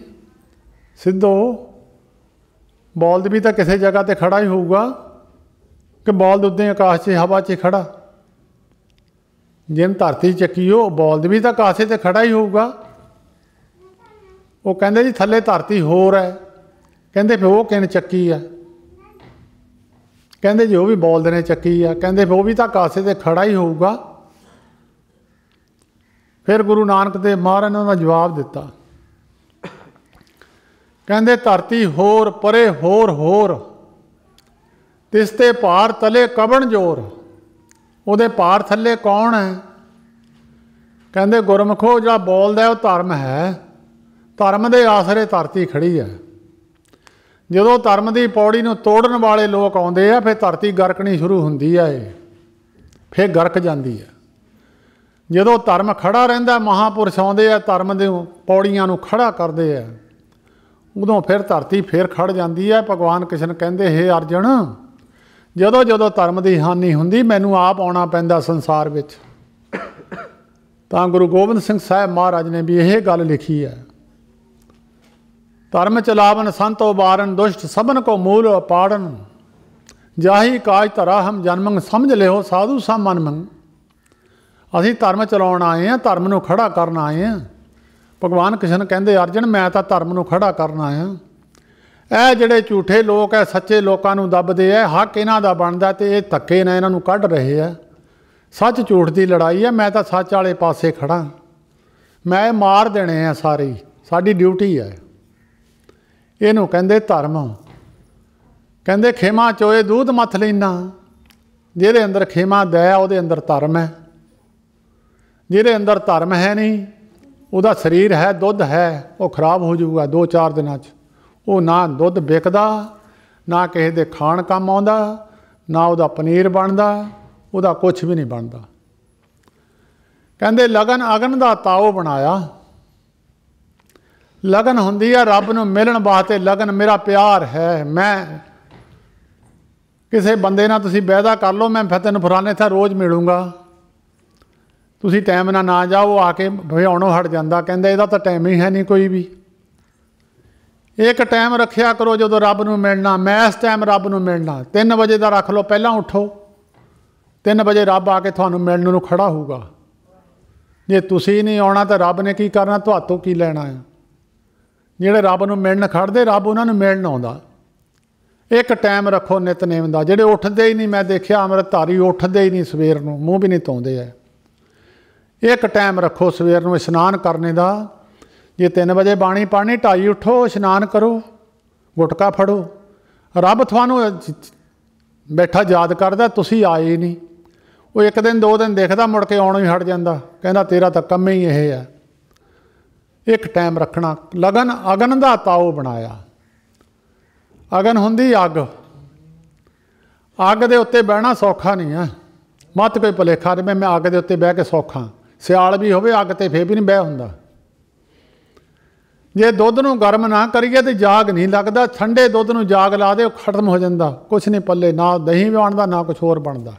ਸਿੱਧੋ, ਬੌਲਦ ਵੀ ਤਾਂ ਕਿਸੇ ਜਗ੍ਹਾ 'ਤੇ ਖੜ੍ਹਾ ਹੀ ਹੋਊਗਾ ਕਿ ਬੌਲਦ ਉੱਦਾਂ ਆਕਾਸ਼ 'ਚ ਹਵਾ 'ਚ ਖੜ੍ਹਾ। ਜਿਨ ਧਰਤੀ ਚੱਕੀ ਉਹ ਬੌਲਦ ਵੀ ਤਾਂ ਆਕਾਸ਼ੇ 'ਤੇ ਖੜ੍ਹਾ ਹੀ ਹੋਊਗਾ। ਉਹ ਕਹਿੰਦੇ ਜੀ ਥੱਲੇ ਧਰਤੀ ਹੋਰ ਹੈ। ਕਹਿੰਦੇ ਫਿਰ ਉਹ ਕਿਨ ਚੱਕੀ ਆ? ਕਹਿੰਦੇ ਜੀ ਉਹ ਵੀ ਬੌਲਦ ਨੇ ਚੱਕੀ ਆ। ਕਹਿੰਦੇ ਫਿਰ ਉਹ ਵੀ ਤਾਂ ਆਕਾਸ਼ੇ 'ਤੇ ਖੜ੍ਹਾ ਹੀ ਹੋਊਗਾ। ਫਿਰ ਗੁਰੂ ਨਾਨਕ ਦੇਵ ਮਹਾਰਾਜ ਨੇ ਉਹਦਾ ਜਵਾਬ ਦਿੱਤਾ। ਕਹਿੰਦੇ ਧਰਤੀ ਹੋਰ ਪਰੇ ਹੋਰ ਹੋਰ, ਤਿਸ ਤੇ ਭਾਰ ਤਲੇ ਕਬਣ ਜੋਰ। ਉਹਦੇ ਭਾਰ ਥੱਲੇ ਕੌਣ ਹੈ? ਕਹਿੰਦੇ ਗੁਰਮੁਖੋ ਜਿਹੜਾ ਬੋਲਦਾ ਉਹ ਧਰਮ ਹੈ। ਧਰਮ ਦੇ ਆਸਰੇ ਧਰਤੀ ਖੜੀ ਹੈ। ਜਦੋਂ ਧਰਮ ਦੀ ਪੌੜੀ ਨੂੰ ਤੋੜਨ ਵਾਲੇ ਲੋਕ ਆਉਂਦੇ ਆ, ਫਿਰ ਧਰਤੀ ਗਰਕਣੀ ਸ਼ੁਰੂ ਹੁੰਦੀ ਆ। ਇਹ ਫਿਰ ਗਰਕ ਜਾਂਦੀ ਆ। ਜਦੋਂ ਧਰਮ ਖੜਾ ਰਹਿੰਦਾ, ਮਹਾਂਪੁਰਸ਼ ਆਉਂਦੇ ਆ, ਧਰਮ ਦੇ ਪੌੜੀਆਂ ਨੂੰ ਖੜਾ ਕਰਦੇ ਆ, ਉਦੋਂ ਫਿਰ ਧਰਤੀ ਫਿਰ ਖੜ ਜਾਂਦੀ ਹੈ। ਭਗਵਾਨ ਕ੍ਰਿਸ਼ਨ ਕਹਿੰਦੇ, ਹੇ ਅਰਜਨ, ਜਦੋਂ ਜਦੋਂ ਧਰਮ ਦੀ ਹਾਨੀ ਹੁੰਦੀ, ਮੈਨੂੰ ਆਪ ਆਉਣਾ ਪੈਂਦਾ ਸੰਸਾਰ ਵਿੱਚ। ਤਾਂ ਗੁਰੂ ਗੋਬਿੰਦ ਸਿੰਘ ਸਾਹਿਬ ਮਹਾਰਾਜ ਨੇ ਵੀ ਇਹ ਗੱਲ ਲਿਖੀ ਹੈ, ਧਰਮ ਚਲਾਵਨ ਸੰਤੋ ਬਾਰਨ, ਦੁਸ਼ਟ ਸਭਨ ਕੋ ਮੂਲ ਪਾੜਨ, जाही काज धरा हम जन्मंग समझ लिहो साधु सा मन मंग। असीं धर्म चलाउण आए हैं, धर्म नूं खड़ा करन आए हैं। भगवान कृष्ण कहंदे अर्जन मैं तां धर्म नूं खड़ा करन आया। ਇਹ ਜਿਹੜੇ ਝੂਠੇ ਲੋਕ ਹੈ ਸੱਚੇ ਲੋਕਾਂ ਨੂੰ ਦੱਬਦੇ ਹੈ, ਹੱਕ ਇਹਨਾਂ ਦਾ ਬਣਦਾ ਤੇ ਇਹ ਧੱਕੇ ਨਾਲ ਇਹਨਾਂ ਨੂੰ ਕੱਢ ਰਹੇ ਆ। ਸੱਚ ਝੂਠ ਦੀ ਲੜਾਈ ਹੈ, ਮੈਂ ਤਾਂ ਸੱਚ ਵਾਲੇ ਪਾਸੇ ਖੜਾ। ਮੈਂ ਮਾਰ ਦੇਣੇ ਆ ਸਾਰੇ, ਸਾਡੀ ਡਿਊਟੀ ਹੈ। ਇਹਨੂੰ ਕਹਿੰਦੇ ਧਰਮ। ਕਹਿੰਦੇ ਖੇਮਾ ਚੋਏ ਦੂਧ ਮੱਥ ਲੈਣਾ। ਜਿਹਦੇ ਅੰਦਰ ਖੇਮਾ ਦਇਆ ਉਹਦੇ ਅੰਦਰ ਧਰਮ ਹੈ। ਜਿਹਦੇ ਅੰਦਰ ਧਰਮ ਹੈ ਨਹੀਂ, ਉਹਦਾ ਸਰੀਰ ਹੈ ਦੁੱਧ ਹੈ, ਉਹ ਖਰਾਬ ਹੋ ਜਾਊਗਾ 2-4 ਦਿਨਾਂ 'ਚ। ਉਹ ਨਾ ਦੁੱਧ ਵਿਕਦਾ, ਨਾ ਕਿਸੇ ਦੇ ਖਾਣ ਕੰਮ ਆਉਂਦਾ, ਨਾ ਉਹਦਾ ਪਨੀਰ ਬਣਦਾ, ਉਹਦਾ ਕੁਛ ਵੀ ਨਹੀਂ ਬਣਦਾ। ਕਹਿੰਦੇ ਲਗਨ ਅਗਨ ਦਾ ਤਾਓ ਬਣਾਇਆ। ਲਗਨ ਹੁੰਦੀ ਹੈ ਰੱਬ ਨੂੰ ਮਿਲਣ ਵਾਸਤੇ। ਲਗਨ ਮੇਰਾ ਪਿਆਰ ਹੈ। ਮੈਂ ਕਿਸੇ ਬੰਦੇ ਨਾਲ ਤੁਸੀਂ ਵਾਅਦਾ ਕਰ ਲਓ ਮੈਂ ਫਿਰ ਤੈਨੂੰ ਫਲਾਣੇ ਥਾਂ ਰੋਜ਼ ਮਿਲੂੰਗਾ, ਤੁਸੀਂ ਟਾਈਮ ਨਾਲ ਨਾ ਜਾਓ, ਆ ਕੇ ਭਿਆਉਣੋਂ ਹਟ ਜਾਂਦਾ। ਕਹਿੰਦੇ ਇਹਦਾ ਤਾਂ ਟਾਈਮ ਹੀ ਹੈ ਨਹੀਂ ਕੋਈ ਵੀ। ਇੱਕ ਟਾਈਮ ਰੱਖਿਆ ਕਰੋ ਜਦੋਂ ਰੱਬ ਨੂੰ ਮਿਲਣਾ। ਮੈਂ ਇਸ ਟਾਈਮ ਰੱਬ ਨੂੰ ਮਿਲਣਾ 3 ਵਜੇ ਦਾ ਰੱਖ ਲਓ, ਪਹਿਲਾਂ ਉੱਠੋ। 3 ਵਜੇ ਰੱਬ ਆ ਕੇ ਤੁਹਾਨੂੰ ਮਿਲਣ ਨੂੰ ਖੜਾ ਹੋਊਗਾ। ਜੇ ਤੁਸੀਂ ਨਹੀਂ ਆਉਣਾ ਤਾਂ ਰੱਬ ਨੇ ਕੀ ਕਰਨਾ, ਤੁਹਾਤੋਂ ਕੀ ਲੈਣਾ ਆ। ਜਿਹੜੇ ਰੱਬ ਨੂੰ ਮਿਲਣ ਖੜਦੇ, ਰੱਬ ਉਹਨਾਂ ਨੂੰ ਮਿਲਣ ਆਉਂਦਾ। ਇੱਕ ਟਾਈਮ ਰੱਖੋ ਨਿਤਨੇਮ ਦਾ। ਜਿਹੜੇ ਉੱਠਦੇ ਹੀ ਨਹੀਂ, ਮੈਂ ਦੇਖਿਆ ਅੰਮ੍ਰਿਤਧਾਰੀ ਉੱਠਦੇ ਹੀ ਨਹੀਂ, ਸਵੇਰ ਨੂੰ ਮੂੰਹ ਵੀ ਨਹੀਂ ਧੋਂਦੇ ਹੈ। ਇੱਕ ਟਾਈਮ ਰੱਖੋ ਸਵੇਰ ਨੂੰ ਇਸ਼ਨਾਨ ਕਰਨੇ ਦਾ। ਜੇ 3 ਵਜੇ ਬਾਣੀ ਪੜ੍ਹਨੀ, 2:30 ਉੱਠੋ, ਇਸ਼ਨਾਨ ਕਰੋ, ਗੁਟਕਾ ਫੜੋ। ਰੱਬ ਤੁਹਾਨੂੰ ਬੈਠਾ ਯਾਦ ਕਰਦਾ, ਤੁਸੀਂ ਆਏ ਹੀ ਨਹੀਂ। ਉਹ 1 ਦਿਨ 2 ਦਿਨ ਦੇਖਦਾ, ਮੁੜ ਕੇ ਆਉਣੋਂ ਹੀ ਹਟ ਜਾਂਦਾ। ਕਹਿੰਦਾ ਤੇਰਾ ਤਾਂ ਕੰਮ ਹੀ ਇਹ ਹੈ। ਇੱਕ ਟਾਈਮ ਰੱਖਣਾ। ਲਗਨ ਅਗਨ ਦਾ ਤਾਓ ਬਣਾਇਆ। ਅਗਨ ਹੁੰਦੀ ਅੱਗ। ਅੱਗ ਦੇ ਉੱਤੇ ਬਹਿਣਾ ਸੌਖਾ ਨਹੀਂ ਹੈ। ਮੱਤ ਕੋਈ ਭੁਲੇਖਾ ਦੇਵੇ ਮੈਂ ਅੱਗ ਦੇ ਉੱਤੇ ਬਹਿ ਕੇ ਸੌਖਾ। ਸਿਆਲ ਵੀ ਹੋਵੇ ਅੱਗ 'ਤੇ ਫੇਰ ਵੀ ਨਹੀਂ ਬਹਿ ਹੁੰਦਾ। ਜੇ ਦੁੱਧ ਨੂੰ ਗਰਮ ਨਾ ਕਰੀਏ ਤਾਂ ਜਾਗ ਨਹੀਂ ਲੱਗਦਾ। ਠੰਡੇ ਦੁੱਧ ਨੂੰ ਜਾਗ ਲਾ ਦੇ, ਉਹ ਖਤਮ ਹੋ ਜਾਂਦਾ, ਕੁਛ ਨਹੀਂ ਪੱਲੇ। ਨਾ ਦਹੀਂ ਬਣਦਾ, ਨਾ ਕੁਛ ਹੋਰ ਬਣਦਾ।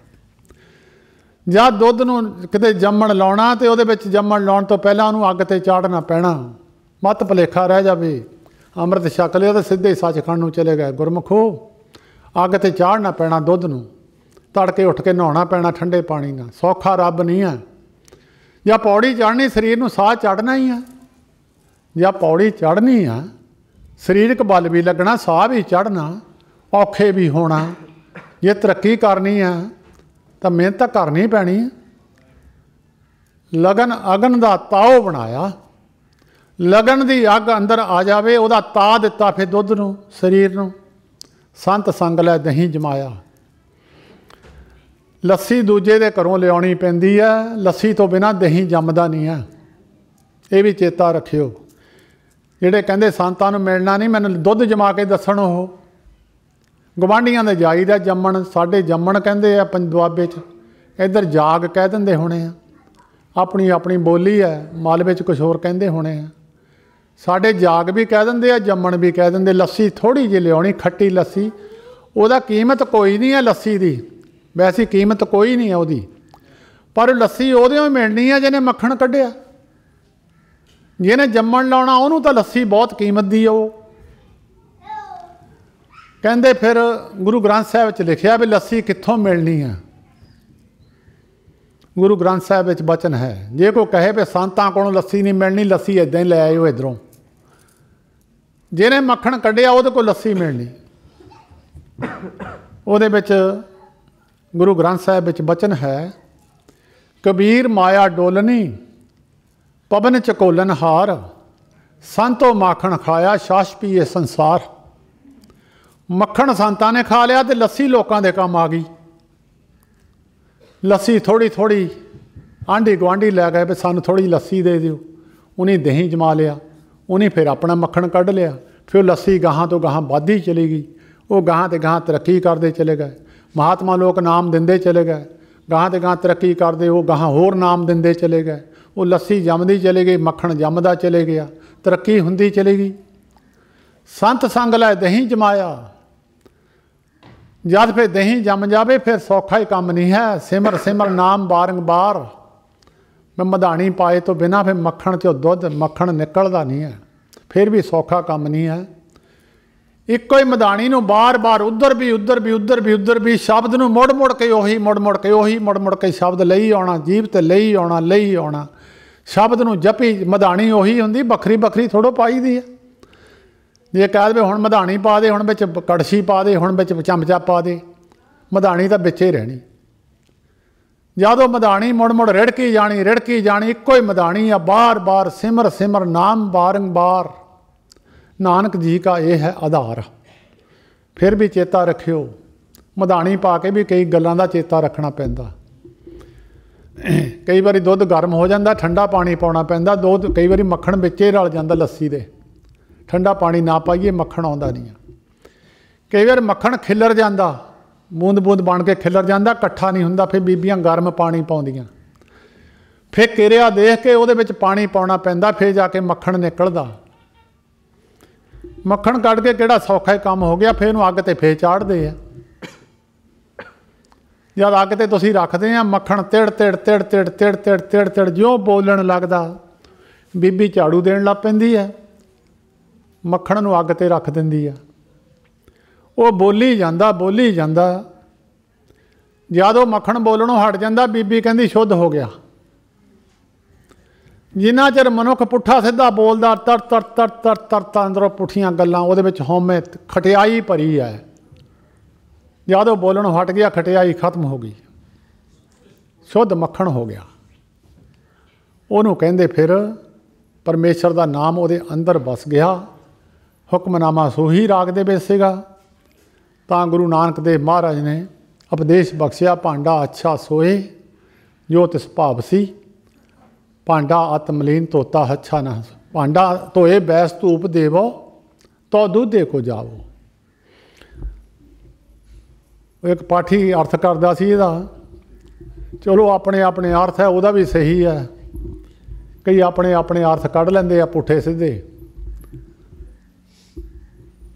ਜਾਂ ਦੁੱਧ ਨੂੰ ਕਿਤੇ ਜੰਮਣ ਲਾਉਣਾ ਤੇ ਉਹਦੇ ਵਿੱਚ ਜੰਮਣ ਲਾਉਣ ਤੋਂ ਪਹਿਲਾਂ ਉਹਨੂੰ ਅੱਗ 'ਤੇ ਚਾੜਨਾ ਪੈਣਾ। ਮੱਤ ਭੁਲੇਖਾ ਰਹਿ ਜਾਵੇ। ਅੰਮ੍ਰਿਤ ਛਕ ਲਿਆ ਤਾਂ ਸਿੱਧੇ ਹੀ ਸੱਚਖੰਡ ਨੂੰ ਚਲੇ ਗਏ। ਗੁਰਮੁਖੋ ਅੱਗ 'ਤੇ ਚਾੜਨਾ ਪੈਣਾ ਦੁੱਧ ਨੂੰ। ਤੜਕੇ ਉੱਠ ਕੇ ਨਹਾਉਣਾ ਪੈਣਾ ਠੰਡੇ ਪਾਣੀ ਨਾਲ। ਸੌਖਾ ਰੱਬ ਨਹੀਂ ਹੈ। ਜਾਂ ਪੌੜੀ ਚੜ੍ਹਨੀ, ਸਰੀਰ ਨੂੰ ਸਾਹ ਚੜ੍ਹਨਾ ਹੀ ਆ। ਜਾਂ ਪੌੜੀ ਚੜ੍ਹਨੀ ਆ, ਸਰੀਰਕ ਬਲ ਵੀ ਲੱਗਣਾ, ਸਾਹ ਵੀ ਚੜ੍ਹਨਾ, ਔਖੇ ਵੀ ਹੋਣਾ। ਜੇ ਤਰੱਕੀ ਕਰਨੀ ਆ ਤਾਂ ਮਿਹਨਤ ਤਾਂ ਕਰਨੀ ਪੈਣੀ ਹੈ। ਲਗਨ ਅਗਨ ਦਾ ਤਾਓ ਬਣਾਇਆ। ਲਗਨ ਦੀ ਅੱਗ ਅੰਦਰ ਆ ਜਾਵੇ, ਉਹਦਾ ਤਾ ਦਿੱਤਾ ਫਿਰ ਦੁੱਧ ਨੂੰ, ਸਰੀਰ ਨੂੰ। ਸੰਤ ਸੰਗ ਲੈ ਦਹੀਂ ਜਮਾਇਆ। ਲੱਸੀ ਦੂਜੇ ਦੇ ਘਰੋਂ ਲਿਆਉਣੀ ਪੈਂਦੀ ਹੈ। ਲੱਸੀ ਤੋਂ ਬਿਨਾਂ ਦਹੀਂ ਜੰਮਦਾ ਨਹੀਂ ਹੈ। ਇਹ ਵੀ ਚੇਤਾ ਰੱਖਿਓ। ਜਿਹੜੇ ਕਹਿੰਦੇ ਸੰਤਾਂ ਨੂੰ ਮਿਲਣਾ ਨਹੀਂ, ਮੈਨੂੰ ਦੁੱਧ ਜਮਾ ਕੇ ਦੱਸਣ। ਉਹ ਗੁਆਂਢੀਆਂ ਦੇ ਜਾਈਦਾ ਜੰਮਣ। ਸਾਡੇ ਜੰਮਣ ਕਹਿੰਦੇ ਆ ਦੁਆਬੇ 'ਚ, ਇੱਧਰ ਜਾਗ ਕਹਿ ਦਿੰਦੇ ਹੋਣੇ ਆ। ਆਪਣੀ ਆਪਣੀ ਬੋਲੀ ਹੈ, ਮਾਲਵੇ 'ਚ ਕੁਛ ਹੋਰ ਕਹਿੰਦੇ ਹੋਣੇ ਆ। ਸਾਡੇ ਜਾਗ ਵੀ ਕਹਿ ਦਿੰਦੇ ਆ, ਜੰਮਣ ਵੀ ਕਹਿ ਦਿੰਦੇ। ਲੱਸੀ ਥੋੜ੍ਹੀ ਜਿਹੀ ਲਿਆਉਣੀ, ਖੱਟੀ ਲੱਸੀ। ਉਹਦਾ ਕੀਮਤ ਕੋਈ ਨਹੀਂ ਹੈ ਲੱਸੀ ਦੀ, ਵੈਸੇ ਕੀਮਤ ਕੋਈ ਨਹੀਂ ਹੈ ਉਹਦੀ। ਪਰ ਲੱਸੀ ਉਹਦੇ ਮਿਲਣੀ ਹੈ ਜਿਹਨੇ ਮੱਖਣ ਕੱਢਿਆ। ਜਿਹਨੇ ਜੰਮਣ ਲਾਉਣਾ ਉਹਨੂੰ ਤਾਂ ਲੱਸੀ ਬਹੁਤ ਕੀਮਤ ਦੀ। ਉਹ ਕਹਿੰਦੇ ਫਿਰ ਗੁਰੂ ਗ੍ਰੰਥ ਸਾਹਿਬ ਵਿੱਚ ਲਿਖਿਆ ਵੀ ਲੱਸੀ ਕਿੱਥੋਂ ਮਿਲਣੀ ਹੈ। ਗੁਰੂ ਗ੍ਰੰਥ ਸਾਹਿਬ ਵਿੱਚ ਬਚਨ ਹੈ, ਜੇ ਕੋਈ ਕਹੇ ਵੀ ਸੰਤਾਂ ਕੋਲੋਂ ਲੱਸੀ ਨਹੀਂ ਮਿਲਣੀ, ਲੱਸੀ ਇੱਦਾਂ ਹੀ ਲੈ ਆਇਓ ਇੱਧਰੋਂ। ਜਿਹਨੇ ਮੱਖਣ ਕੱਢਿਆ ਉਹਦੇ ਕੋਲ ਲੱਸੀ ਮਿਲਣੀ। ਉਹਦੇ ਵਿੱਚ ਗੁਰੂ ਗ੍ਰੰਥ ਸਾਹਿਬ ਵਿੱਚ ਬਚਨ ਹੈ, ਕਬੀਰ ਮਾਇਆ ਡੋਲਨੀ ਪਵਨ ਚਕੋਲਨ ਹਾਰ, ਸੰਤੋ ਮਾਖਣ ਖਾਇਆ ਛਾਛ ਪੀਏ ਸੰਸਾਰ। ਮੱਖਣ ਸੰਤਾਂ ਨੇ ਖਾ ਲਿਆ ਤੇ ਲੱਸੀ ਲੋਕਾਂ ਦੇ ਕੰਮ ਆ ਗਈ। ਲੱਸੀ ਥੋੜ੍ਹੀ ਥੋੜ੍ਹੀ ਆਂਢੀ ਗੁਆਂਢੀ ਲੈ ਗਏ ਵੀ ਸਾਨੂੰ ਥੋੜ੍ਹੀ ਲੱਸੀ ਦੇ ਦਿਓ। ਉਹਨੇ ਦਹੀਂ ਜਮਾ ਲਿਆ, ਉਹਨੇ ਫਿਰ ਆਪਣਾ ਮੱਖਣ ਕੱਢ ਲਿਆ। ਫਿਰ ਲੱਸੀ ਗਾਹਾਂ ਤੋਂ ਗਾਹਾਂ ਵੱਧਦੀ ਚਲੀ ਗਈ। ਉਹ ਗਾਹਾਂ ਤੇ ਗਾਹਾਂ ਤਰੱਕੀ ਕਰਦੇ ਚਲੇ ਗਏ। ਮਹਾਤਮਾ ਲੋਕ ਨਾਮ ਦਿੰਦੇ ਚਲੇ ਗਏ। ਗਾਹਾਂ ਤੇ ਗਾਹਾਂ ਤਰੱਕੀ ਕਰਦੇ, ਉਹ ਗਾਹਾਂ ਹੋਰ ਨਾਮ ਦਿੰਦੇ ਚਲੇ ਗਏ। ਉਹ ਲੱਸੀ ਜੰਮਦੀ ਚਲੀ ਗਈ, ਮੱਖਣ ਜੰਮਦਾ ਚਲੇ ਗਿਆ, ਤਰੱਕੀ ਹੁੰਦੀ ਚਲੀ ਗਈ। ਸੰਤ ਸੰਗ ਲੈ ਦਹੀਂ ਜਮਾਇਆ। ਜਦ ਫਿਰ ਦਹੀਂ ਜੰਮ ਜਾਵੇ ਫਿਰ ਸੌਖਾ ਹੀ ਕੰਮ ਨਹੀਂ ਹੈ। ਸਿਮਰ ਸਿਮਰ ਨਾਮ ਬਾਰੰਬਾਰ। ਮੈਂ ਮਧਾਣੀ ਪਾਏ ਤੋਂ ਬਿਨਾਂ ਫਿਰ ਮੱਖਣ 'ਚੋਂ ਦੁੱਧ ਮੱਖਣ ਨਿਕਲਦਾ ਨਹੀਂ ਹੈ। ਫਿਰ ਵੀ ਸੌਖਾ ਕੰਮ ਨਹੀਂ ਹੈ। ਇੱਕੋ ਹੀ ਮਧਾਣੀ ਨੂੰ ਬਾਰ-ਬਾਰ ਉੱਧਰ ਵੀ ਸ਼ਬਦ ਨੂੰ ਮੁੜ ਕੇ ਉਹੀ ਮੁੜ ਕੇ ਸ਼ਬਦ ਲਈ ਆਉਣਾ, ਜੀਭ ਤੇ ਲਈ ਆਉਣਾ ਸ਼ਬਦ ਨੂੰ ਜਪੀ। ਮਧਾਣੀ ਉਹੀ ਹੁੰਦੀ, ਵੱਖਰੀ ਥੋੜ੍ਹੋ ਪਾਈ ਦੀ ਹੈ। ਜੇ ਕਹਿ ਦੇਵੇ ਹੁਣ ਮਧਾਣੀ ਪਾ ਦੇ, ਹੁਣ ਵਿੱਚ ਕੜਛੀ ਪਾ ਦੇ, ਹੁਣ ਵਿੱਚ ਚਮਚਾ ਪਾ ਦੇ, ਮਧਾਣੀ ਤਾਂ ਵਿੱਚੇ ਰਹਿਣੀ। ਜਦੋਂ ਮਧਾਣੀ ਮੁੜ ਰਿੜਕੀ ਜਾਣੀ ਇੱਕੋ ਹੀ ਮਧਾਣੀ ਆ। ਬਾਰ ਸਿਮਰ ਨਾਮ ਬਾਰੰਬਾਰ, ਨਾਨਕ ਜੀ का ਇਹ ਹੈ ਆਧਾਰ। ਫਿਰ ਵੀ ਚੇਤਾ ਰੱਖਿਓ, ਮਧਾਣੀ ਪਾ ਕੇ ਵੀ ਕਈ ਗੱਲਾਂ ਦਾ ਚੇਤਾ ਰੱਖਣਾ ਪੈਂਦਾ। ਕਈ ਵਾਰੀ ਦੁੱਧ ਗਰਮ ਹੋ ਜਾਂਦਾ, ਠੰਡਾ ਪਾਣੀ ਪਾਉਣਾ ਪੈਂਦਾ। ਦੁੱਧ ਕਈ ਵਾਰੀ ਮੱਖਣ ਵਿੱਚੇ ਰਲ ਜਾਂਦਾ ਲੱਸੀ ਦੇ, ਠੰਡਾ ਪਾਣੀ ਨਾ ਪਾਈਏ ਮੱਖਣ ਆਉਂਦਾ ਨਹੀਂ ਆ। ਕਈ ਵਾਰ ਮੱਖਣ ਖਿੱਲਰ ਜਾਂਦਾ, ਬੂੰਦ ਬਣ ਕੇ ਖਿੱਲਰ ਜਾਂਦਾ, ਇਕੱਠਾ ਨਹੀਂ ਹੁੰਦਾ। ਫਿਰ ਬੀਬੀਆਂ ਗਰਮ ਪਾਣੀ ਪਾਉਂਦੀਆਂ, ਫਿਰ ਕਿਰਿਆ ਦੇਖ ਕੇ ਉਹਦੇ ਵਿੱਚ ਪਾਣੀ ਪਾਉਣਾ ਪੈਂਦਾ, ਫਿਰ ਜਾ ਕੇ ਮੱਖਣ ਨਿਕਲਦਾ। ਮੱਖਣ ਕੱਢ ਕੇ ਕਿਹੜਾ ਸੌਖਾ ਹੀ ਕੰਮ ਹੋ ਗਿਆ। ਫਿਰ ਇਹਨੂੰ ਅੱਗ ਤੇ ਫੇਰ ਚਾੜਦੇ ਆ। ਜਦ ਅੱਗ ਤੇ ਤੁਸੀਂ ਰੱਖਦੇ ਆ, ਮੱਖਣ ਤਿੜ ਜਿਉਂ ਬੋਲਣ ਲੱਗਦਾ, ਬੀਬੀ ਝਾੜੂ ਦੇਣ ਲੱਗ ਪੈਂਦੀ ਹੈ, ਮੱਖਣ ਨੂੰ ਅੱਗ ਤੇ ਰੱਖ ਦਿੰਦੀ ਆ। ਉਹ ਬੋਲੀ ਜਾਂਦਾ। ਜਦ ਉਹ ਮੱਖਣ ਬੋਲਣੋਂ ਹਟ ਜਾਂਦਾ, ਬੀਬੀ ਕਹਿੰਦੀ ਸ਼ੁੱਧ ਹੋ ਗਿਆ। ਜਿੰਨਾ ਚਿਰ ਮਨੁੱਖ ਪੁੱਠਾ ਸਿੱਧਾ ਬੋਲਦਾ, ਤਰ ਅੰਦਰੋਂ ਪੁੱਠੀਆਂ ਗੱਲਾਂ, ਉਹਦੇ ਵਿੱਚ ਹਉਮੈ ਖਟਿਆਈ ਭਰੀ ਹੈ। ਜਦ ਉਹ ਬੋਲਣੋਂ ਹਟ ਗਿਆ, ਖਟਿਆਈ ਖਤਮ ਹੋ ਗਈ, ਸ਼ੁੱਧ ਮੱਖਣ ਹੋ ਗਿਆ। ਉਹਨੂੰ ਕਹਿੰਦੇ ਫਿਰ ਪਰਮੇਸ਼ਰ ਦਾ ਨਾਮ ਉਹਦੇ ਅੰਦਰ ਵਸ ਗਿਆ। ਹੁਕਮਨਾਮਾ ਸੋਹੀ ਰਾਗ ਦੇ ਵਿੱਚ ਸੀਗਾ। ਤਾਂ ਗੁਰੂ ਨਾਨਕ ਦੇਵ ਮਹਾਰਾਜ ਨੇ ਉਪਦੇਸ਼ ਬਖਸ਼ਿਆ, ਭਾਂਡਾ ਅੱਛਾ ਸੋਏ ਜੋ ਤਿਸ ਭਾਵ ਸੀ, ਭਾਂਡਾ ਆਤਮਲੀਨ ਧੋਤਾ ਅੱਛਾ ਨਾ। ਭਾਂਡਾ ਧੋਏ ਬੈਸ ਧੂਪ ਦੇਵੋ ਤੋ ਦੁੱਧੇ ਕੋ ਜਾਵੋ। ਇੱਕ ਪਾਠੀ ਅਰਥ ਕਰਦਾ ਸੀ ਇਹਦਾ। ਚਲੋ ਆਪਣੇ ਅਰਥ ਹੈ, ਉਹਦਾ ਵੀ ਸਹੀ ਹੈ। ਕਈ ਆਪਣੇ ਅਰਥ ਕੱਢ ਲੈਂਦੇ ਆ ਪੁੱਠੇ ਸਿੱਧੇ।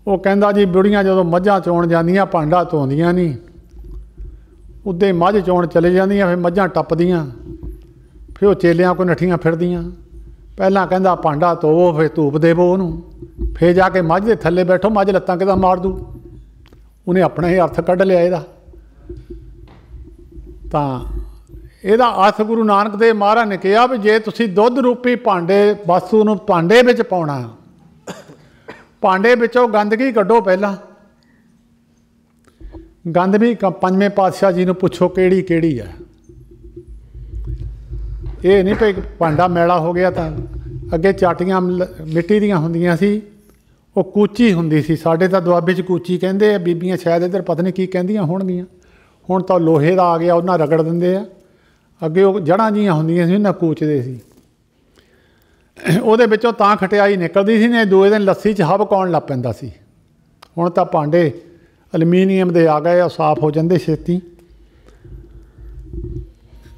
ਉਹ ਕਹਿੰਦਾ ਜੀ ਬੁੜੀਆਂ ਜਦੋਂ ਮੱਝਾਂ ਚੋਣ ਜਾਂਦੀਆਂ, ਭਾਂਡਾ ਧੋਂਦੀਆਂ ਨਹੀਂ, ਉੱਦੇ ਮੱਝ ਚੋਣ ਚਲੇ ਜਾਂਦੀਆਂ, ਫਿਰ ਮੱਝਾਂ ਟੱਪਦੀਆਂ, ਫਿਰ ਉਹ ਚੇਲਿਆਂ ਕੋਲ ਨੱਠੀਆਂ ਫਿਰਦੀਆਂ। ਪਹਿਲਾਂ ਕਹਿੰਦਾ ਭਾਂਡਾ ਧੋਵੋ, ਫਿਰ ਧੂਪ ਦੇਵੋ ਉਹਨੂੰ, ਫਿਰ ਜਾ ਕੇ ਮੱਝ ਦੇ ਥੱਲੇ ਬੈਠੋ, ਮੱਝ ਲੱਤਾਂ ਕਿੱਦਾਂ ਮਾਰ ਦੂ। ਉਹਨੇ ਆਪਣਾ ਹੀ ਅਰਥ ਕੱਢ ਲਿਆ ਇਹਦਾ। ਤਾਂ ਇਹਦਾ ਅਰਥ ਗੁਰੂ ਨਾਨਕ ਦੇਵ ਮਹਾਰਾਜ ਨੇ ਕਿਹਾ ਵੀ ਜੇ ਤੁਸੀਂ ਦੁੱਧ ਰੂਪੀ ਭਾਂਡੇ ਵਸਤੂ ਨੂੰ ਭਾਂਡੇ ਵਿੱਚ ਪਾਉਣਾ, ਭਾਂਡੇ ਵਿੱਚੋਂ ਗੰਦਗੀ ਕੱਢੋ। ਪਹਿਲਾਂ ਗੰਦ ਵੀ ਪੰਜਵੇਂ ਪਾਤਸ਼ਾਹ ਜੀ ਨੂੰ ਪੁੱਛੋ ਕਿਹੜੀ ਹੈ। ਇਹ ਨਹੀਂ ਭਈ ਭਾਂਡਾ ਮੈਲਾ ਹੋ ਗਿਆ ਤਾਂ। ਅੱਗੇ ਚਾਟੀਆਂ ਮਿੱਟੀ ਦੀਆਂ ਹੁੰਦੀਆਂ ਸੀ, ਉਹ ਕੂਚੀ ਹੁੰਦੀ ਸੀ। ਸਾਡੇ ਤਾਂ ਦੁਆਬੇ 'ਚ ਕੂਚੀ ਕਹਿੰਦੇ ਆ, ਬੀਬੀਆਂ ਸ਼ਾਇਦ ਇੱਧਰ ਪਤਾ ਨਹੀਂ ਕੀ ਕਹਿੰਦੀਆਂ ਹੋਣਗੀਆਂ। ਹੁਣ ਤਾਂ ਲੋਹੇ ਦਾ ਆ ਗਿਆ, ਉਹਨਾਂ ਰਗੜ ਦਿੰਦੇ ਆ। ਅੱਗੇ ਉਹ ਜੜ੍ਹਾਂ ਜਿਹੀਆਂ ਹੁੰਦੀਆਂ ਸੀ, ਉਹਨਾਂ ਕੂਚਦੇ ਸੀ। ਉਹਦੇ ਵਿੱਚੋਂ ਤਾਂ ਖਟਿਆਈ ਨਿਕਲਦੀ ਸੀ ਨੇ, ਦੂਏ ਦਿਨ ਲੱਸੀ 'ਚ ਹਬ ਕੌਣ ਲੱਗ ਪੈਂਦਾ ਸੀ। ਹੁਣ ਤਾਂ ਭਾਂਡੇ ਐਲੂਮੀਨੀਅਮ ਦੇ ਆ ਗਏ ਆ, ਸਾਫ਼ ਹੋ ਜਾਂਦੇ ਛੇਤੀ।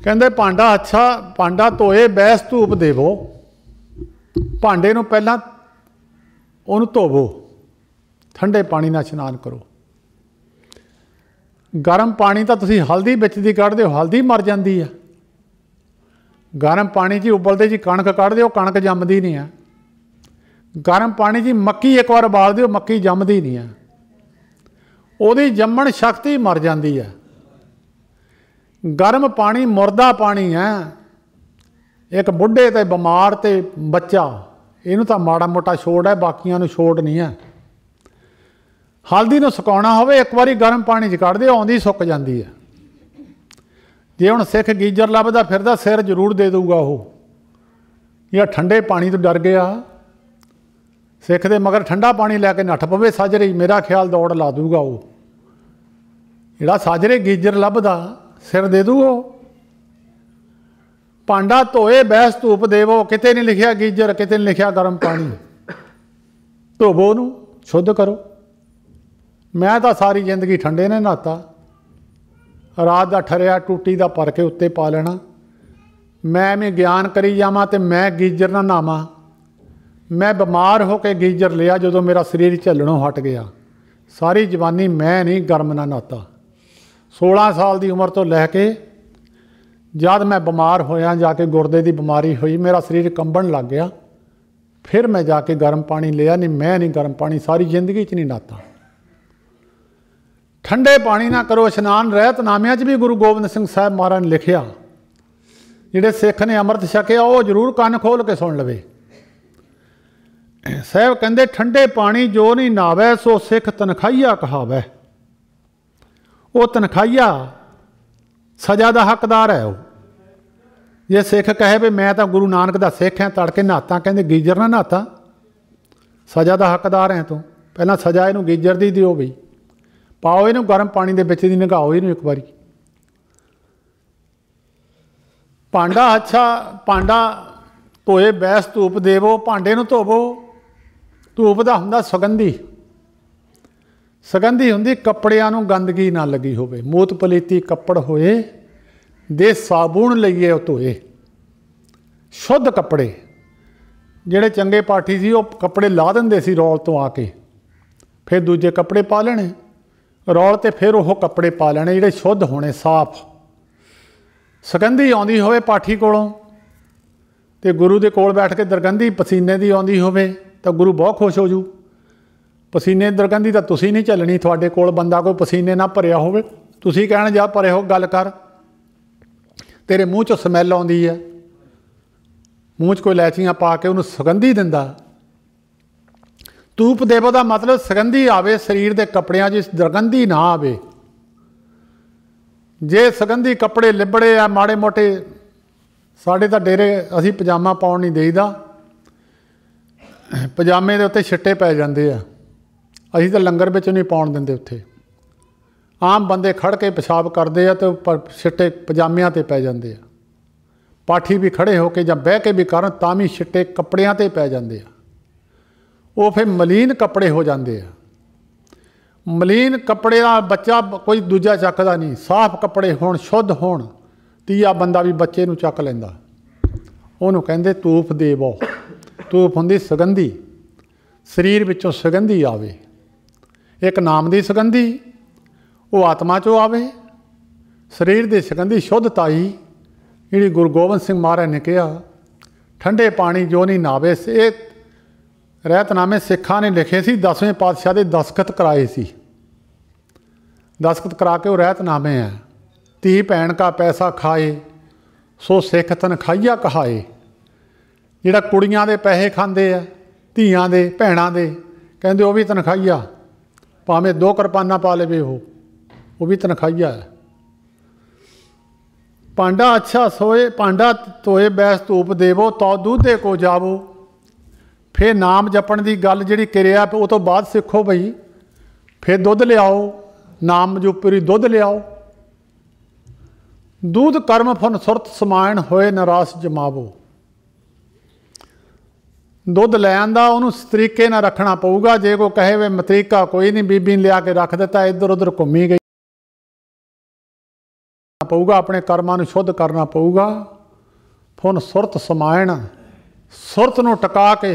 ਕਹਿੰਦੇ ਭਾਂਡਾ ਅੱਛਾ, ਭਾਂਡਾ ਧੋਏ ਬੈਸ ਧੂਪ ਦੇਵੋ। ਭਾਂਡੇ ਨੂੰ ਪਹਿਲਾਂ ਉਹਨੂੰ ਧੋਵੋ, ਠੰਡੇ ਪਾਣੀ ਨਾਲ ਇਸ਼ਨਾਨ ਕਰੋ। ਗਰਮ ਪਾਣੀ ਤਾਂ ਤੁਸੀਂ ਹਲਦੀ ਵਿੱਚ ਦੀ ਕੱਢਦੇ ਹੋ, ਹਲਦੀ ਮਰ ਜਾਂਦੀ ਆ। ਗਰਮ ਪਾਣੀ 'ਚ ਉਬਲਦੇ ਜੀ ਕਣਕ ਕੱਢਦੇ ਹੋ, ਕਣਕ ਜੰਮਦੀ ਨਹੀਂ ਆ। ਗਰਮ ਪਾਣੀ 'ਚ ਮੱਕੀ ਇੱਕ ਵਾਰ ਉਬਾਲ ਦਿਓ, ਮੱਕੀ ਜੰਮਦੀ ਨਹੀਂ ਆ। ਉਹਦੀ ਜੰਮਣ ਸ਼ਕਤੀ ਮਰ ਜਾਂਦੀ ਆ। ਗਰਮ ਪਾਣੀ ਮੁਰਦਾ ਪਾਣੀ ਹੈ। ਇੱਕ ਬੁੱਢੇ ਤੇ ਬਿਮਾਰ ਤੇ ਬੱਚਾ, ਇਹਨੂੰ ਤਾਂ ਮਾੜਾ ਮੋਟਾ ਛੋੜ ਹੈ, ਬਾਕੀਆਂ ਨੂੰ ਛੋੜ ਨਹੀਂ ਹੈ। ਹਲਦੀ ਨੂੰ ਸੁਕਾਉਣਾ ਹੋਵੇ, ਇੱਕ ਵਾਰੀ ਗਰਮ ਪਾਣੀ 'ਚ ਕੱਢ ਦਿਓ, ਆਉਂਦੀ ਸੁੱਕ ਜਾਂਦੀ ਹੈ। ਜੇ ਹੁਣ ਸਿੱਖ ਗੀਜਰ ਲੱਭਦਾ ਫਿਰਦਾ, ਸਿਰ ਜ਼ਰੂਰ ਦੇ ਦਊਗਾ ਉਹ। ਜਾਂ ਠੰਡੇ ਪਾਣੀ ਤੋਂ ਡਰ ਗਿਆ, ਸਿੱਖ ਦੇ ਮਗਰ ਠੰਡਾ ਪਾਣੀ ਲੈ ਕੇ ਨੱਠ ਪਵੇ ਸਾਜਰੇ, ਮੇਰਾ ਖਿਆਲ ਦੌੜ ਲਾ ਦੂਗਾ ਉਹ। ਜਿਹੜਾ ਸਾਜਰੇ ਗੀਜਰ ਲੱਭਦਾ, ਸਿਰ ਦੇ ਦੂ ਉਹ। ਭਾਂਡਾ ਧੋਏ ਬੈਸ ਧੂਪ ਦੇਵੋ, ਕਿਤੇ ਨਹੀਂ ਲਿਖਿਆ ਗੀਜਰ, ਕਿਤੇ ਨਹੀਂ ਲਿਖਿਆ ਗਰਮ ਪਾਣੀ। ਧੋਵੋ ਉਹਨੂੰ, ਸ਼ੁੱਧ ਕਰੋ। ਮੈਂ ਤਾਂ ਸਾਰੀ ਜ਼ਿੰਦਗੀ ਠੰਡੇ ਨੇ ਨਹਾਤਾ। ਰਾਤ ਦਾ ਠਰਿਆ ਟੂਟੀ ਦਾ ਭਰ ਕੇ ਉੱਤੇ ਪਾ ਲੈਣਾ। ਮੈਂ ਐਵੇਂ ਗਿਆਨ ਕਰੀ ਜਾਵਾਂ ਅਤੇ ਮੈਂ ਗੀਜਰ ਨਾ ਨਹਾਵਾਂ। ਮੈਂ ਬਿਮਾਰ ਹੋ ਕੇ ਗੀਜਰ ਲਿਆ ਜਦੋਂ ਮੇਰਾ ਸਰੀਰ ਝੱਲਣੋਂ ਹਟ ਗਿਆ। ਸਾਰੀ ਜਵਾਨੀ ਮੈਂ ਨਹੀਂ ਗਰਮ ਨਾ ਨਹਾਤਾ। 16 ਸਾਲ ਦੀ ਉਮਰ ਤੋਂ ਲੈ ਕੇ ਜਦ ਮੈਂ ਬਿਮਾਰ ਹੋਇਆ, ਜਾ ਕੇ ਗੁਰਦੇ ਦੀ ਬਿਮਾਰੀ ਹੋਈ, ਮੇਰਾ ਸਰੀਰ ਕੰਬਣ ਲੱਗ ਗਿਆ, फिर मैं जाके गर्म पानी लिया, नहीं मैं नहीं गर्म पानी सारी जिंदगी च नहीं नहाता। ठंडे पानी ना करो इशनान, रहतनामिਆਂ 'ਚ भी गुरु गोबिंद सिंह साहब महाराज ने लिखिया, ਜਿਹੜੇ सिख ने अमृत छकिया वो जरूर ਕੰਨ खोल के सुन लवे। साहब कहते ठंडे पानी जो नहीं नावे सो सिख तनखाइया कहावे। वो तनखाइया सजा का हकदार है। वो जे सिख कहे भी मैं तो गुरु नानक का सिख है, तड़के नहाता, कहते गीजर ना नहाता, सजा का हकदार है तू। पहला सजा इनू गीजर दी दिओ बई, पाओ इनू गर्म पानी दे विच दी, नगाओ इनू एक बारी। भांडा अच्छा, भांडा धोए बैस धूप देवो, भांडे नू धोवो। धूप का हुंदा सुगंधी, सुगंधी हुंदी कपड़ियां नू गंदगी ना लगी होवे। मूत पलीती कपड़ होए दे साबुण लईए धोए। शुद्ध कपड़े, ਜਿਹੜੇ ਚੰਗੇ ਪਾਠੀ ਸੀ ਉਹ ਕੱਪੜੇ ਲਾ ਦਿੰਦੇ ਸੀ ਰੌਲ ਤੋਂ ਆ ਕੇ, ਫਿਰ ਦੂਜੇ ਕੱਪੜੇ ਪਾ ਲੈਣੇ ਰੌਲ ਤੇ, ਫਿਰ ਉਹ ਕੱਪੜੇ ਪਾ ਲੈਣੇ ਜਿਹੜੇ ਸ਼ੁੱਧ ਹੋਣੇ, ਸਾਫ਼। ਸੁਗੰਧੀ ਆਉਂਦੀ ਹੋਵੇ ਪਾਠੀ ਕੋਲੋਂ ਤੇ ਗੁਰੂ ਦੇ ਕੋਲ ਬੈਠ ਕੇ ਦਰਗੰਧੀ ਪਸੀਨੇ ਦੀ ਆਉਂਦੀ ਹੋਵੇ ਤਾਂ ਗੁਰੂ ਬਹੁਤ ਖੁਸ਼ ਹੋ ਜੂ। ਪਸੀਨੇ ਦਰਗੰਧੀ ਤਾਂ ਤੁਸੀਂ ਨਹੀਂ ਝੱਲਣੀ, ਤੁਹਾਡੇ ਕੋਲ ਬੰਦਾ ਕੋਈ ਪਸੀਨੇ ਨਾ ਭਰਿਆ ਹੋਵੇ, ਤੁਸੀਂ ਕਹਿਣ ਜਾ ਭਰੇ ਹੋ ਗੱਲ ਕਰ, तेरे मूँह चों समैल आउंदी है। मूँह च कोई इलायचियां पा के उन्होंने सुगंधी दिंदा। धूप देवो का मतलब सुगंधी आवे शरीर के कपड़ियां जिस दुर्गंधी ना आवे। जे सुगंधी कपड़े लिबड़े आ माड़े मोटे, साढ़े तो डेरे असी पजामा पाउण नहीं देईदा, पजामे के उत्ते छिट्टे पै जाते हैं, असी तो लंगर विच नहीं पाउण दिंदे। उत्थे आम बंदे खड़ के पेशाब करते हैं तो पर छिट्टे पजामियां ते पै जाते हैं। पाठी भी खड़े होके या बह के भी करन तां भी छिट्टे कपड़ियां ते पै जाते हैं। वो फिर मलीन कपड़े हो जाते हैं। मलीन कपड़े का बच्चा कोई दूजा चकदा नहीं, साफ कपड़े होण शुद्ध होण, तीया बंदा भी बच्चे नूं चक लैंदा। उहनूं कहंदे धूप देवो। धूप हुंदी सुगंधी, शरीर विचों सुगंधी आवे। एक नाम की सुगंधी वो आत्मा चो आवे, शरीर की सुगंधी शुद्धता ही जी गुरु गोबिंद सिंह महाराज ने कहा ठंडे पानी जो नहीं नावे। ये रहतनामे सिखा ने लिखे सी, 10वें पातशाह के दस्खत कराए सी, दस्खत करा के वो रहतनामे है। धी भैन का पैसा खाए सो सिख तनखाइया कहाए। जिहड़ा कुड़ियां दे पैसे खांदे आ, धीआं दे भैणां दे, कहंदे वो भी तनखाइया, भावें 2 किरपाना पा लवे वो भी तनखाइया है। भांडा अच्छा सोए, भांडा धोए बैस धूप देवो, तो दूधे को जावो। फिर नाम जपण की गल जी करिया वो तो बाद सीखो बई, फिर दुध लियाओ, नाम जूपरी दुध लियाओ। दूध कर्म फन सुरत समायण होए नरास जमावो। दुध लै आंदा उन्होंने तरीके ना रखना पऊगा। जे को कहे वे तरीका कोई नहीं, बीबी ने लिया के रख दिता, इधर उधर घूमी गई पऊगा, अपने कर्मां नूं शुद्ध करना पऊगा। फुन सुरत समायण, सुरत नूं टका के,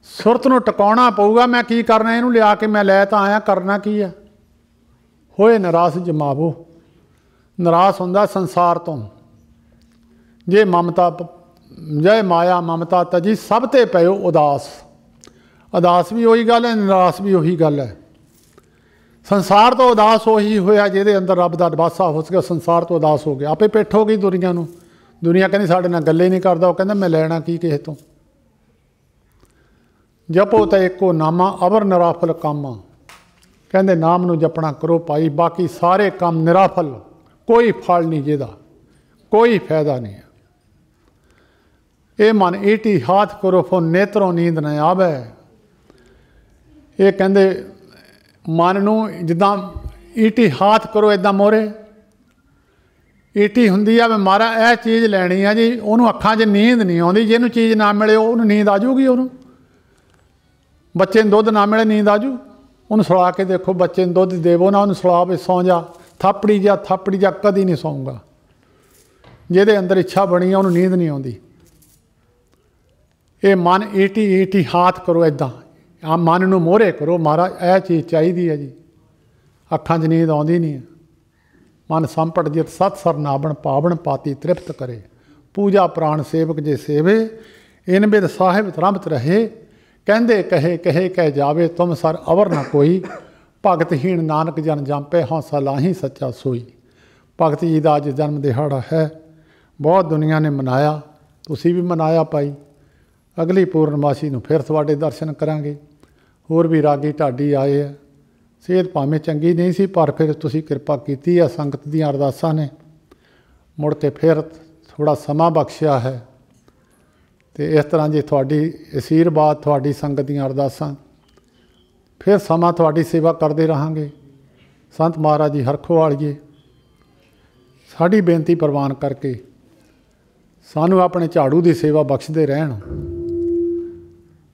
सुरत नूं टकाउणा पऊगा। मैं की करना, इहनूं लिया के मैं लै तां आया, करना की है। होए नरास जमावो। नरास हुंदा संसार तो। जे ममता जय माया ममता तजी सब ते पयो उदास। उदास भी उही गल है, नरास भी उही गल है। संसार तो उदास उही होया जिहदे अंदर रब दा वासा हो सके, संसार तो उदास हो गया, आपे पिठ हो गई दुनिया नूं। दुनिया कहंदी साडे नाल गल्ले नहीं करदा, वो कहंदा मैं लैणा की किसे तो। जपो तो एको नामा अवर निराफल कामा। कहंदे नाम नूं जपना करो भाई, बाकी सारे काम निराफल, कोई फल नहीं, जिहदा कोई फायदा नहीं है। ये मन ईटी हाथ करो फो नेत्रों नींद न आवे। ये कहंदे मन नूं जिद्दां ईटी हाथ करो इदां मोहरे। ईटी हुंदी आ मैं मारा यह चीज़ लैनी है जी, उन्होंने अखां 'च नींद नहीं आउंदी। जिहनूं चीज़ ना मिले उन्होंने नींद आ जाऊगी। उन्होंने बच्चे दुध ना मिले नींद आ जू। उन्होंने सुला के देखो, बच्चे दुध देवो ना, उन्होंने सुला भी सौ जा, थापड़ी जा कदी नहीं सौंगा। जिहदे अंदर इच्छा बनी है उन्होंने नींद नहीं आउंदी। ये मन ईटी ईटी हाथ करो इदां, आ मन नूं मोहरे करो, महाराज यह चीज़ चाहिदी है जी। अखां 'च नींद आउंदी नहीं है। मन संपट जित सत सर नाबण पावण पाती तृप्त करे। पूजा प्राण सेवक जे सेवे, इन बिद साहिब रमत रहे, कहंदे कहे कहे कह जावे, तुम सर अवर ना कोई। भगतहीन नानक जन जांपे, हौसा लाही सच्चा सोई। भगत जी का अज जन्म दिहाड़ा है, बहुत दुनिया ने मनाया, तुसी भी मनाया भाई। अगली पूर्णमासी नूं फिर तुहाडे दर्शन करांगे। होर भी रागी ढाडी आए है। सेहत भावें चंगी नहीं सी, पर फिर तुसी कृपा कीती है, संगत दीआं अरदासां ने मुड़ के फिर थोड़ा समा बख्शिया है। तो इस तरह जी थोड़ी आशीर्वाद, थोड़ी संगत दीआं अरदासां, फिर समा थोड़ी सेवा करते रहांगे। संत महाराज जी हरखो वालिए साड़ी बेनती प्रवान करके सानू अपने झाड़ू की सेवा बख्शते रहन,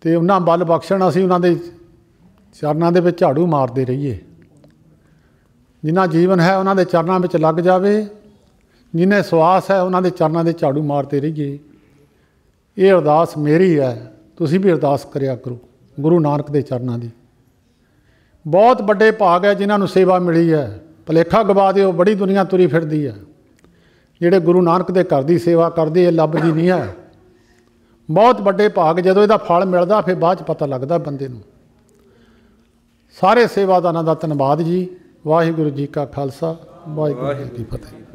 तो उन्हां बल बख्शण असीं उन्हां दे चरनां दे विच झाड़ू मारते रहिए। जिन्ना जीवन है उन्हां दे चरनां विच लग जावे, जिन्हें सवास है उन्हां दे चरनां दे झाड़ू मारते रहिए। ये अरदास मेरी है, तुसीं भी अरदास करिया करो गुरु नानक दे चरनां दी। बहुत बड़े भाग है जिन्हां नूं सेवा मिली है। भुलेखा गवा दिओ, बड़ी दुनिया तुरी फिरदी है, जिहड़े गुरु नानक दे घर दी सेवा करदे, ये लभदी नहीं है। बहुत बड़े भाग, जदों इहदा फल मिलदा फिर बाद च पता लगदा बंदे नूं। सारे सेवादारां दा धन्नवाद जी। वाहिगुरू जी का खालसा, वाहिगुरू जी की फतेह।